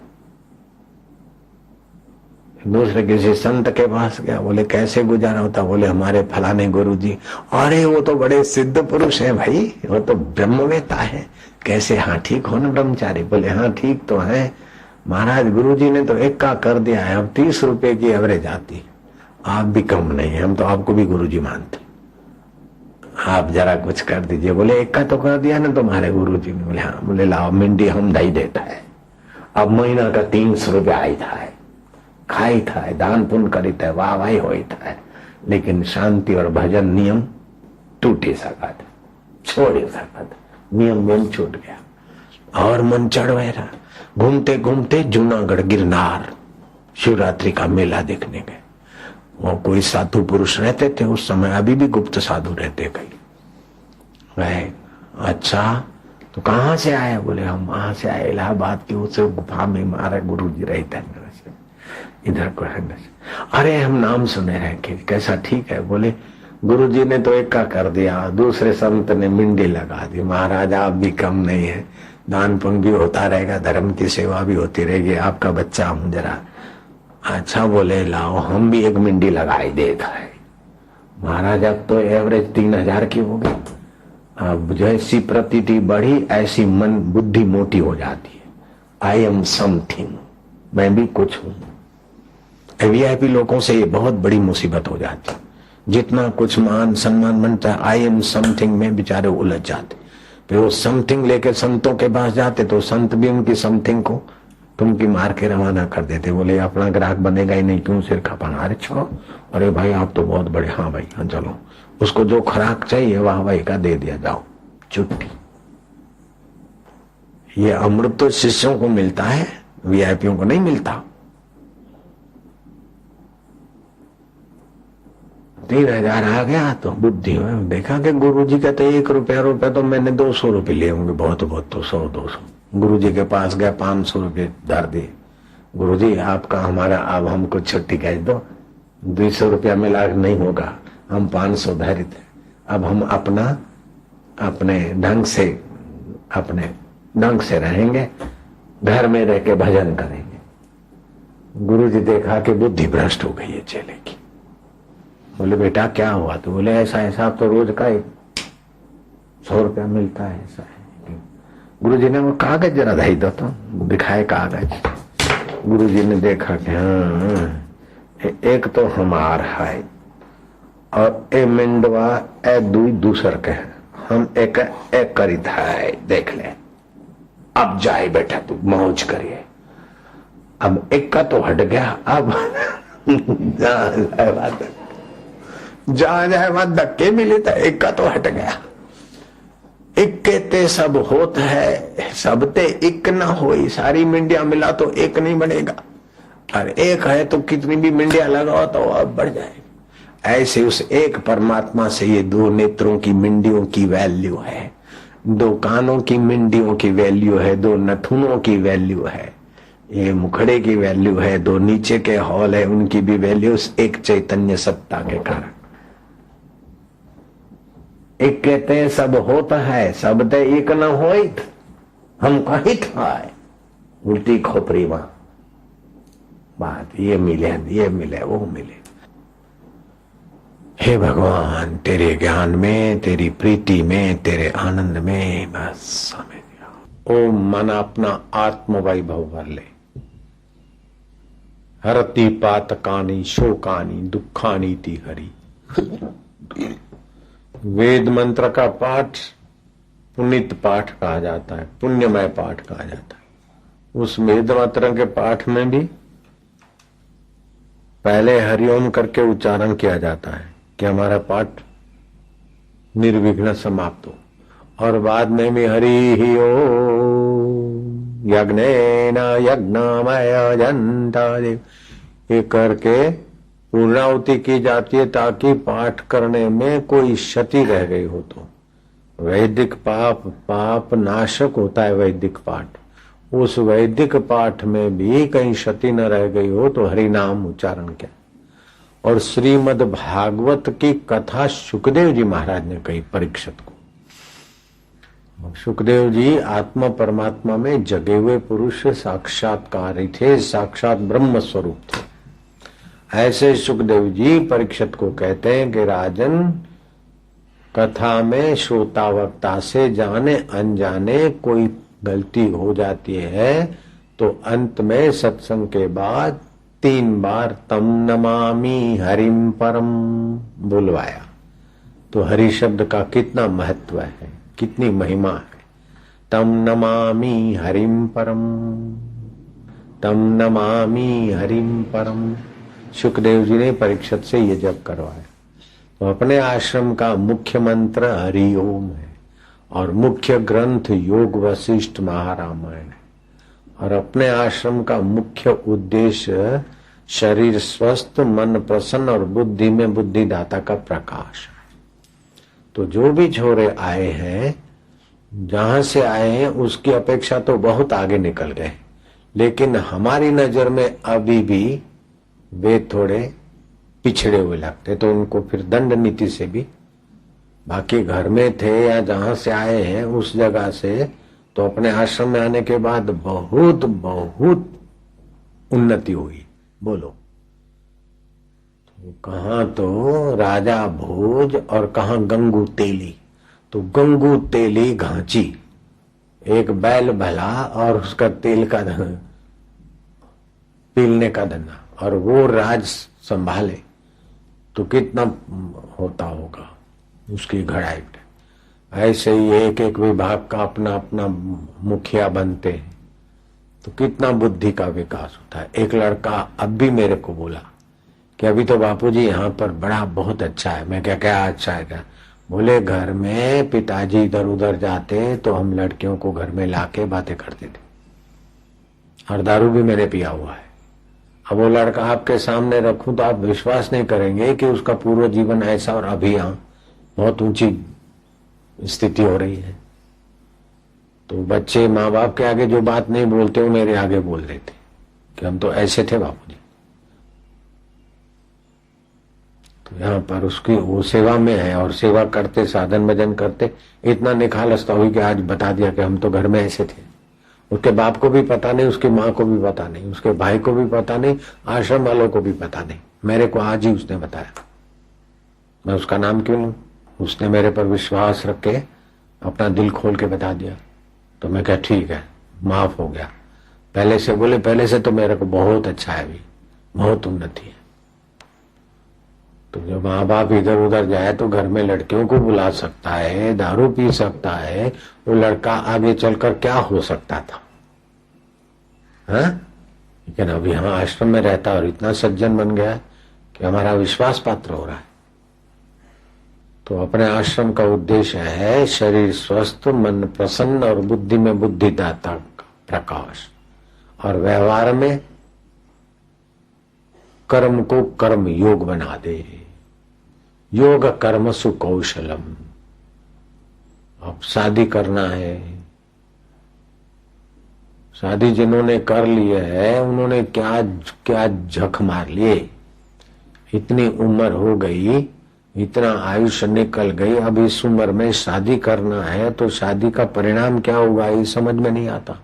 दूसरे किसी संत के पास गया, बोले कैसे गुजारा होता? बोले हमारे फलाने गुरु जी। अरे वो तो बड़े सिद्ध पुरुष है भाई, वो तो ब्रह्मवेता है। कैसे? हाँ ठीक हो ना ब्रह्मचारी? बोले हाँ ठीक तो है महाराज, गुरुजी ने तो 1 का कर दिया है, अब 30 रुपए की एवरेज आती। आप भी कम नहीं है, हम तो आपको भी गुरुजी मानते, आप जरा कुछ कर दीजिए। बोले 1 का तो कर दिया ना तुम्हारे गुरुजी ने? बोले हाँ। बोले लाओ मिंडी हम दही देता है, अब महीना का 300 रुपया आई था, खाई था, दान पुण्य करी था, वाह वाही हो था, लेकिन शांति और भजन नियम टूट ही सका था, छोड़ ही सका था, नियम छूट गया और मन चढ़ रहा। घूमते घूमते जूनागढ़ गिरनार शिवरात्रि का मेला देखने गए। वो कोई साधु पुरुष रहते थे उस समय, अभी भी गुप्त साधु रहते कई। वह अच्छा तो कहाँ से आए? बोले हम वहां से आए इलाहाबाद की उस गुफा में, हमारे गुरु जी रहते हैं इधर को है। अरे हम नाम सुने रहे कि कैसा? ठीक है। बोले गुरु जी ने तो 1 का कर दिया, दूसरे संत ने मिंडी लगा दी। महाराज आप भी कम नहीं है, दान पुण्य भी होता रहेगा, धर्म की सेवा भी होती रहेगी, आपका बच्चा हूं जरा। अच्छा बोले लाओ हम भी 1 मिंडी लगाई देता है। महाराज अब तो एवरेज 3000 की हो गई। अब जैसी प्रतीति बढ़ी ऐसी मन बुद्धि मोटी हो जाती है। आई एम समथिंग, मैं भी कुछ हूं। वीआईपी लोगों से ये बहुत बड़ी मुसीबत हो जाती। जितना कुछ मान सम्मान बनता है, आई एम समथिंग में बेचारे उलझ जाते। फिर वो समथिंग लेके संतों के पास जाते तो संत भी उनकी समथिंग को तुमकी मार के रवाना कर देते। बोले अपना ग्राहक बनेगा ही नहीं, क्यों सिर खपाना? अरे छोड़ो, अरे भाई आप तो बहुत बड़े, हाँ भाई हाँ चलो, उसको जो खुराक चाहिए वाह भाई का दे दिया, जाओ छुट्टी। ये अमृत तो शिष्यों को मिलता है, वीआईपीओं को नहीं मिलता। 3000 आ गया तो बुद्धि में देखा कि गुरुजी का तो 1 रुपया तो मैंने 200 रुपये लिए होंगे, बहुत तो 100-200। गुरुजी के पास गया, 500 रुपये धर दिए। गुरुजी आपका हमारा अब हमको छुट्टी कह दो, 200 रुपया मिला नहीं होगा, हम 500 धैर्य थे, अब हम अपने ढंग से रहेंगे, घर में रह के भजन करेंगे। गुरुजी देखा कि बुद्धि भ्रष्ट हो गई है चेले की। बोले बेटा क्या हुआ? तो बोले ऐसा ऐसा, तो रोज का 100 रुपया मिलता है, ऐसा है। गुरुजी ने वो कागज जरा दही दो, तो दिखाए कागज। गुरुजी ने देखा कि हाँ, एक तो हमार है और ए मिंडवा ए दुई दूसर के है, हम एक करित है, देख ले। अब जाए बेटा तू मौज करिए। अब एक का तो हट गया, अब जहां जाए वहां धक्के मिले तो एक का तो हट गया। एक कहते सब होत है, सब ते एक ना होई, सारी मिंडिया मिला तो एक नहीं बनेगा, और एक है तो कितनी भी मिंडिया लगाओ तो अब बढ़ जाएगी। ऐसे उस एक परमात्मा से ये 2 नेत्रों की मिंडियों की वैल्यू है, 2 कानों की मिंडियों की वैल्यू है, 2 नथुनों की वैल्यू है, ये मुखड़े की वैल्यू है, 2 नीचे के हॉल है उनकी भी वैल्यू, एक चैतन्य सत्ता के कारण। एक कहते हैं सब होता है, सब ते एक न होइत, हम कहीं था उल्टी खोपड़ी वहां बात, ये मिले वो मिले। हे भगवान, तेरे ज्ञान में, तेरी प्रीति में, तेरे आनंद में बस समझ गया। ओम मन अपना आत्म वैभव भर ले। हरति पातकानि शोकानि दुखानि ति हरि। वेद मंत्र का पाठ पुनित पाठ कहा जाता है, पुण्यमय पाठ कहा जाता है। उस वेद मंत्र के पाठ में भी पहले हरिओम करके उच्चारण किया जाता है कि हमारा पाठ निर्विघ्न समाप्त हो, और बाद में भी हरि ही ओम यज्ञेन यज्ञमय जंता ये करके पूर्णाहुति की जाती है, ताकि पाठ करने में कोई क्षति रह गई हो तो। वैदिक पाप नाशक होता है वैदिक पाठ, उस वैदिक पाठ में भी कहीं क्षति न रह गई हो तो हरि नाम उच्चारण किया। और श्रीमद् भागवत की कथा सुखदेव जी महाराज ने कही परीक्षित को। सुखदेव जी आत्मा परमात्मा में जगे हुए पुरुष साक्षात्कारी थे, साक्षात ब्रह्म स्वरूप थे। ऐसे सुखदेव जी परीक्षित को कहते हैं कि राजन, कथा में श्रोता वक्ता से जाने अनजाने कोई गलती हो जाती है तो अंत में सत्संग के बाद 3 बार तम नमामि हरिम परम बुलवाया। तो हरि शब्द का कितना महत्व है, कितनी महिमा है। तम नमामि हरिम परम, तम नमामि हरिम परम। सुखदेव जी ने परीक्षित से ये जप करवाया। तो अपने आश्रम का मुख्य मंत्र हरि ओम है, और मुख्य ग्रंथ योग वशिष्ठ महारामायण है, और अपने आश्रम का मुख्य उद्देश्य शरीर स्वस्थ, मन प्रसन्न और बुद्धि में बुद्धिदाता का प्रकाश है। तो जो भी छोरे आए हैं, जहां से आए हैं उसकी अपेक्षा तो बहुत आगे निकल गए, लेकिन हमारी नजर में अभी भी वे थोड़े पिछड़े हुए लगते, तो उनको फिर दंड नीति से भी, बाकी घर में थे या जहां से आए हैं उस जगह से तो अपने आश्रम में आने के बाद बहुत बहुत उन्नति हुई। बोलो तो कहाँ तो राजा भोज और कहाँ गंगू तेली। तो गंगू तेली घांची, एक बैल भला और उसका तेल का पीलने का धंधा, और वो राज संभाले तो कितना होता होगा उसकी घड़ाई। ऐसे ही एक एक विभाग का अपना अपना मुखिया बनते हैं तो कितना बुद्धि का विकास होता है। एक लड़का अब भी मेरे को बोला कि अभी तो बापूजी यहाँ पर बड़ा बहुत अच्छा है। मैं क्या अच्छा है क्या? बोले घर में पिताजी इधर उधर जाते तो हम लड़कियों को घर में लाके बातें करते थे, और दारू भी मैंने पिया हुआ है। अब वो लड़का आपके सामने रखूं तो आप विश्वास नहीं करेंगे कि उसका पूर्व जीवन ऐसा और अभी यहाँ बहुत ऊंची स्थिति हो रही है। तो बच्चे माँ बाप के आगे जो बात नहीं बोलते वो मेरे आगे बोल देते कि हम तो ऐसे थे बापूजी। तो यहाँ पर उसकी वो सेवा में है और सेवा करते साधन भजन करते इतना निखालसता हुई कि आज बता दिया कि हम तो घर में ऐसे थे। उसके बाप को भी पता नहीं, उसकी माँ को भी पता नहीं, उसके भाई को भी पता नहीं, आश्रम वालों को भी पता नहीं। मेरे को आज ही उसने बताया। मैं उसका नाम क्यों लूं? उसने मेरे पर विश्वास रख के अपना दिल खोल के बता दिया। तो मैं कहा ठीक है, माफ हो गया। पहले से बोले, पहले से तो मेरे को बहुत अच्छा है, अभी बहुत उन्नति है। तो जब माँ बाप इधर उधर जाए तो घर में लड़कियों को बुला सकता है, दारू पी सकता है, वो लड़का आगे चलकर क्या हो सकता था? हाँ? लेकिन अब यहाँ आश्रम में रहता और इतना सज्जन बन गया कि हमारा विश्वास पात्र हो रहा है। तो अपने आश्रम का उद्देश्य है शरीर स्वस्थ, मन प्रसन्न और बुद्धि में बुद्धिदाता का प्रकाश, और व्यवहार में कर्म को कर्म योग बना दे। योग कर्म सुकौशलम। अब शादी करना है, शादी जिन्होंने कर ली है उन्होंने क्या क्या झक मार लिए। इतनी उम्र हो गई, इतना आयुष्य निकल गई, अब इस उम्र में शादी करना है तो शादी का परिणाम क्या होगा ये समझ में नहीं आता।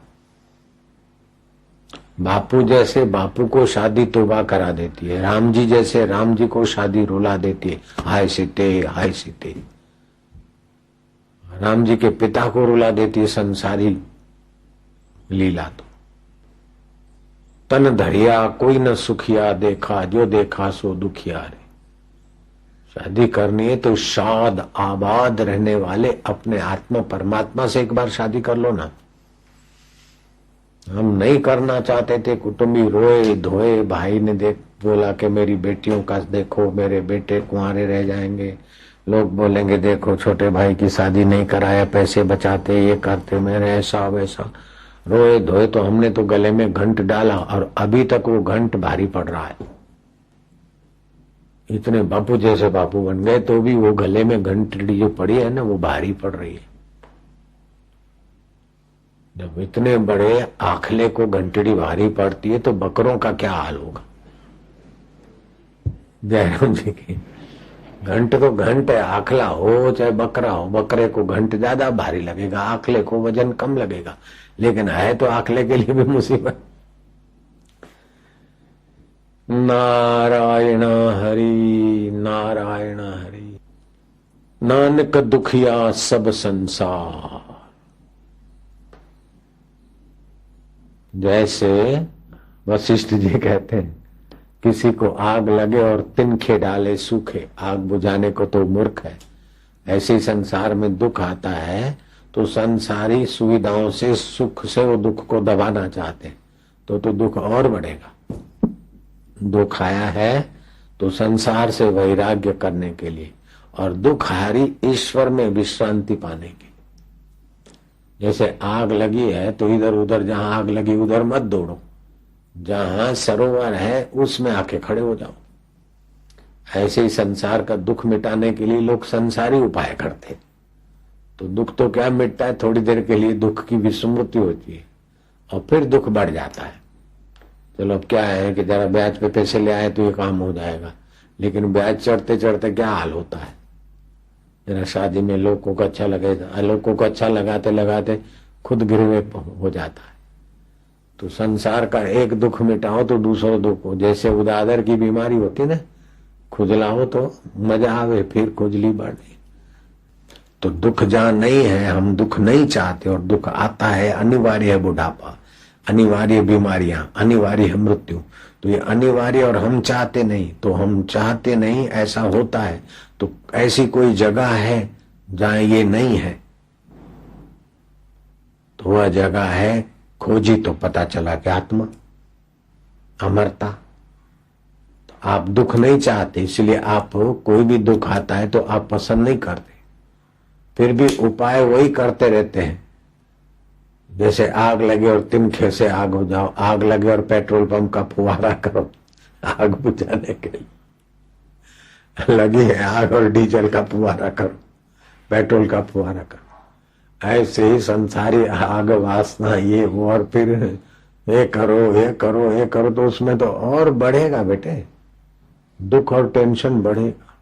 बापू जैसे बापू को शादी तौबा करा देती है, राम जी जैसे राम जी को शादी रुला देती है। हाय सीते हाय सीते। राम जी के पिता को रुला देती है संसारी लीला। तो तन धरिया कोई न सुखिया, देखा जो देखा सो दुखिया रे। शादी करनी है तो शाद आबाद रहने वाले अपने आत्मा परमात्मा से एक बार शादी कर लो ना। हम नहीं करना चाहते थे, कुटुंबी रोए धोए, भाई ने देख बोला कि मेरी बेटियों का देखो, मेरे बेटे कुंवारे रह जाएंगे, लोग बोलेंगे देखो छोटे भाई की शादी नहीं कराया, पैसे बचाते, ये करते, मेरे ऐसा वैसा। रोए धोए तो हमने तो गले में घंट डाला और अभी तक वो घंट भारी पड़ रहा है। इतने बापू जैसे बापू बन गए तो भी वो गले में घंटड़ी जो पड़ी है ना वो भारी पड़ रही है। जब इतने बड़े आखले को घंटड़ी भारी पड़ती है तो बकरों का क्या हाल होगा। जयराम जी की घंट तो घंट है, आखला हो चाहे बकरा हो, बकरे को घंट ज्यादा भारी लगेगा, आखले को वजन कम लगेगा, लेकिन है तो आखले के लिए भी मुसीबत। नारायण हरि नारायण हरि। नानक दुखिया सब संसार। जैसे वशिष्ठ जी कहते हैं किसी को आग लगे और तिनखे डाले सूखे, आग बुझाने को तो मूर्ख है। ऐसे ही संसार में दुख आता है तो संसारी सुविधाओं से सुख से वो दुख को दबाना चाहते हैं, तो दुख और बढ़ेगा। दुख आया है तो संसार से वैराग्य करने के लिए, और दुख हारी ईश्वर में विश्रांति पाने की। जैसे आग लगी है तो इधर उधर जहां आग लगी उधर मत दौड़ो, जहां सरोवर है उसमें आके खड़े हो जाओ। ऐसे ही संसार का दुख मिटाने के लिए लोग संसारी उपाय करते, तो दुख तो क्या मिटता है, थोड़ी देर के लिए दुख की विस्मृति होती है और फिर दुख बढ़ जाता है। चलो अब क्या है कि जरा ब्याज पे पैसे ले आए तो ये काम हो जाएगा, लेकिन ब्याज चढ़ते चढ़ते क्या हाल होता है। जरा शादी में लोगों को अच्छा लगे, लोगों को अच्छा लगाते लगाते खुद गिरवे हो जाता है। तो संसार का एक दुख मिटाओ तो दूसरा दुख हो। जैसे उदादर की बीमारी होती ना, खुजलाओ तो मजा आवे, फिर खुजली बढ़े। तो दुख जहां नहीं है, हम दुख नहीं चाहते और दुख आता है, अनिवार्य है बुढ़ापा, अनिवार्य बीमारियां, अनिवार्य है मृत्यु। तो ये अनिवार्य और हम चाहते नहीं, तो हम चाहते नहीं ऐसा होता है। तो ऐसी कोई जगह है जहां ये नहीं है, तो वह जगह है खोजी तो पता चला कि आत्मा, अमरता। तो आप दुख नहीं चाहते, इसलिए आप कोई भी दुख आता है तो आप पसंद नहीं करते, फिर भी उपाय वही करते रहते हैं। जैसे आग लगे और तिनखे से आग हो जाओ, आग लगे और पेट्रोल पंप का फुवारा करो आग बुझाने के लिए। लगी है आग और डीजल का फुवारा करो, पेट्रोल का फुवारा करो। ऐसे ही संसारी आग वासना ये वो, और फिर ये करो ये करो ये करो, तो उसमें तो और बढ़ेगा बेटे, दुख और टेंशन बढ़ेगा।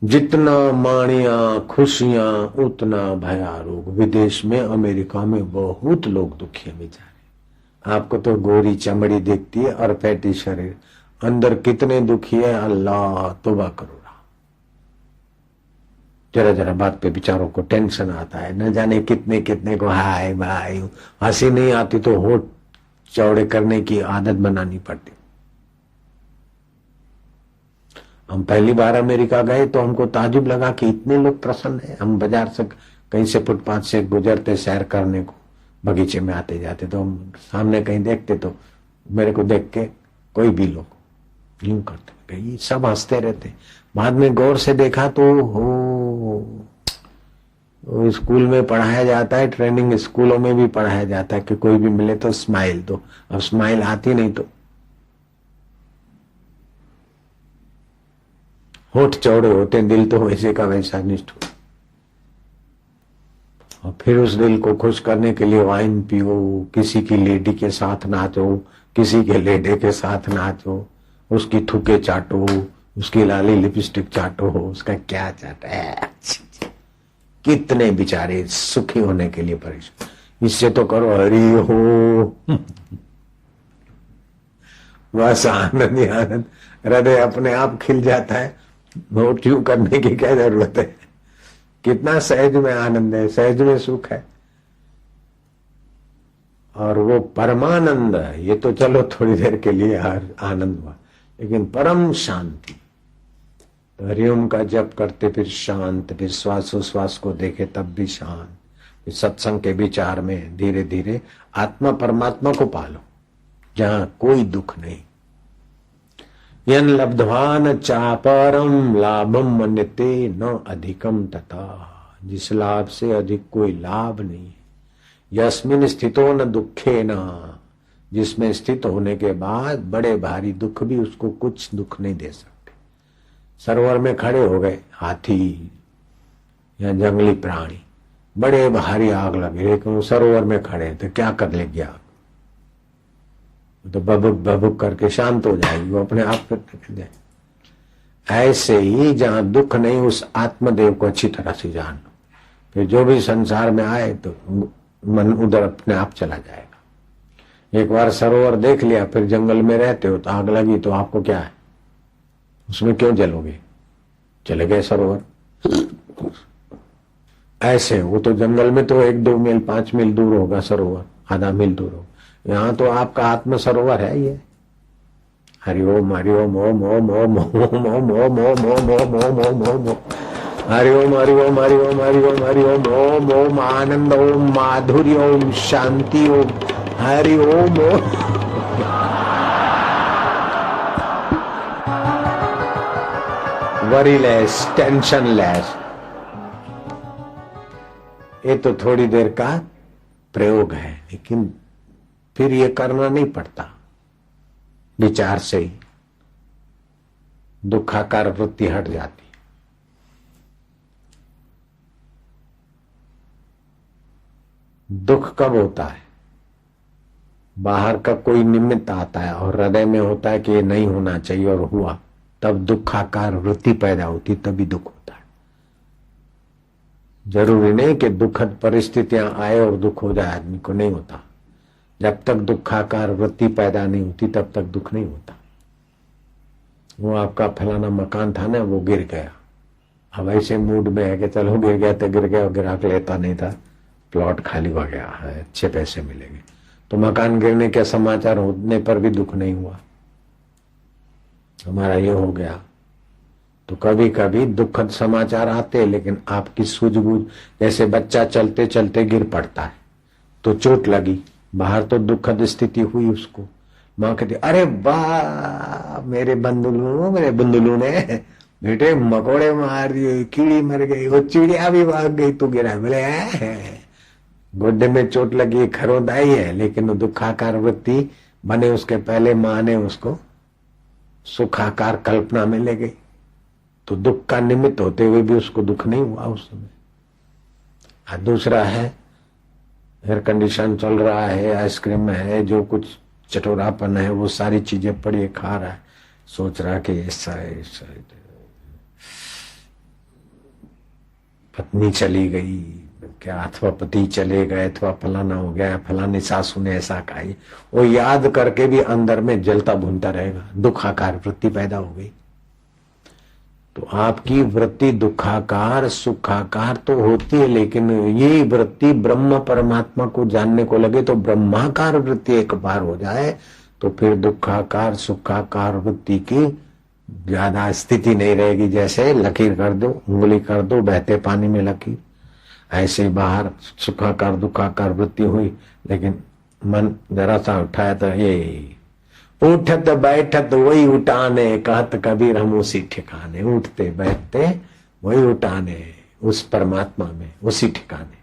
जितना माणिया खुशियां उतना भया रोग। विदेश में, अमेरिका में बहुत लोग दुखी है बेचारे। आपको तो गोरी चमड़ी दिखती है और फैटी शरीर, अंदर कितने दुखी है, अल्लाह तौबा करो। जरा जरा बात पे बेचारों को टेंशन आता है, न जाने कितने कितने को हाय भाई। हंसी नहीं आती तो होठ चौड़े करने की आदत बनानी पड़ती। हम पहली बार अमेरिका गए तो हमको ताजुब लगा कि इतने लोग प्रसन्न हैं। हम बाजार से कहीं से फुटपाथ से गुजरते सैर करने को, बगीचे में आते जाते, तो हम सामने कहीं देखते तो मेरे को देख के कोई भी लोग यूं करते, ये सब हंसते रहते। बाद में गौर से देखा तो स्कूल में पढ़ाया जाता है, ट्रेनिंग स्कूलों में भी पढ़ाया जाता है कि कोई भी मिले तो स्माइल दो। अब स्माइल आती नहीं तो होठ चौड़े होते, दिल तो वैसे का वैसा निष्ठुर। और फिर उस दिल को खुश करने के लिए वाइन पियो, किसी की लेडी के साथ नाचो, किसी के लेडे के साथ नाचो, उसकी थूके चाटो, उसकी लाली लिपस्टिक चाटो, उसका क्या चाटा है। कितने बेचारे सुखी होने के लिए परेशान। इससे तो करो हरि हो, बस आनंद ही आनंद, हृदय अपने आप खिल जाता है। नोट यूं करने की क्या जरूरत है। कितना सहज में आनंद है, सहज में सुख है। और वो परमानंद, ये तो चलो थोड़ी देर के लिए आनंद हुआ, लेकिन परम शांति। तो हरिओम का जप करते फिर शांत, फिर श्वासोश्वास को देखे तब भी शांत, फिर सत्संग के विचार में धीरे धीरे आत्मा परमात्मा को पालो जहां कोई दुख नहीं। यन लब्ध्वा न चापरम लाभम मन्यते न अधिकम तथा, जिस लाभ से अधिक कोई लाभ नहीं है। यस्मिन स्थितो न दुखे न, जिसमें स्थित होने के बाद बड़े भारी दुख भी उसको कुछ दुख नहीं दे सकते। सरोवर में खड़े हो गए हाथी या जंगली प्राणी, बड़े भारी आग लगी, लेकिन वो सरोवर में खड़े तो क्या कर लेगी आग, तो बबुक बबुक करके शांत हो जाएगी, वो अपने आप पर निकल जाए। ऐसे ही जहां दुख नहीं उस आत्मदेव को अच्छी तरह से जान लो, फिर जो भी संसार में आए तो मन उधर अपने आप चला जाएगा। एक बार सरोवर देख लिया, फिर जंगल में रहते हो तो आग लगी तो आपको क्या है, उसमें क्यों जलोगे, चले गए सरोवर। ऐसे वो तो जंगल में तो 1-2 मील 5 मील दूर होगा सरोवर, आधा मील दूर होगा। यहाँ तो आपका आत्म सरोवर है ये। हरिओम हरिओम ओम ओम ओम ओम ओम ओम ओम ओम ओम ओम ओम ओम ओम हरिओम हरिओम हरिओम हरिओम हरिओम ओम ओम आनंद ओम माधुर्य ओम शांति ओम हरिओम ओम। Worryless, tension less. ये तो थोड़ी देर का प्रयोग है, लेकिन फिर ये करना नहीं पड़ता। विचार से ही दुखाकार वृत्ति हट जाती। दुख कब होता है, बाहर का कोई निमित्त आता है और हृदय में होता है कि ये नहीं होना चाहिए और हुआ, तब दुखाकार वृत्ति पैदा होती, तभी दुख होता है। जरूरी नहीं कि दुखद परिस्थितियां आए और दुख हो जाए, आदमी को नहीं होता। जब तक दुखाकार वृत्ति पैदा नहीं होती तब तक दुख नहीं होता। वो आपका फलाना मकान था ना, वो गिर गया, अब ऐसे मूड में है कि चलो गिर गया तो गिर गया, गिराक लेता नहीं था, प्लॉट खाली हो गया है, अच्छे पैसे मिलेंगे, तो मकान गिरने के समाचार होने पर भी दुख नहीं हुआ, हमारा ये हो गया। तो कभी कभी दुखद समाचार आते, लेकिन आपकी सूझबूझ, जैसे बच्चा चलते चलते गिर पड़ता है तो चोट लगी, बाहर तो दुखद स्थिति हुई उसको, माँ कहती अरे वाह मेरे बंदुलू ने बेटे मकोड़े मार दिए, कीड़ी मर गई, वो चिड़िया भी भाग गई, तो गिरा। बोले गोड्डे में चोट लगी, खरोदाई है, लेकिन वो दुखाकार वृत्ति बने उसके पहले माँ ने उसको सुखाकार कल्पना में ले गई, तो दुख का निमित्त होते हुए भी उसको दुख नहीं हुआ उस समय। दूसरा है एयर कंडीशन चल रहा है, आइसक्रीम है, जो कुछ चटोरापन है वो सारी चीजें पड़ी खा रहा है, सोच रहा कि ऐसा है, पत्नी चली गई क्या, अथवा पति चले गए, अथवा फलाना हो गया, फलानी सासू ने ऐसा कहा, वो याद करके भी अंदर में जलता भूनता रहेगा, दुखाकार वृत्ति पैदा हो गई। तो आपकी वृत्ति दुखाकार सुखाकार तो होती है, लेकिन ये वृत्ति ब्रह्म परमात्मा को जानने को लगे तो ब्रह्माकार वृत्ति एक बार हो जाए तो फिर दुखाकार सुखाकार वृत्ति की ज्यादा स्थिति नहीं रहेगी। जैसे लकीर कर दो, उंगली कर दो, बहते पानी में लकीर, ऐसे ही बाहर सुखाकार दुखाकार वृत्ति हुई, लेकिन मन जरा सा उठाया तो ये उठत बैठत वही उठाने, कहत कबीर हम उसी ठिकाने, उठते बैठते वही उठाने, उस परमात्मा में उसी ठिकाने।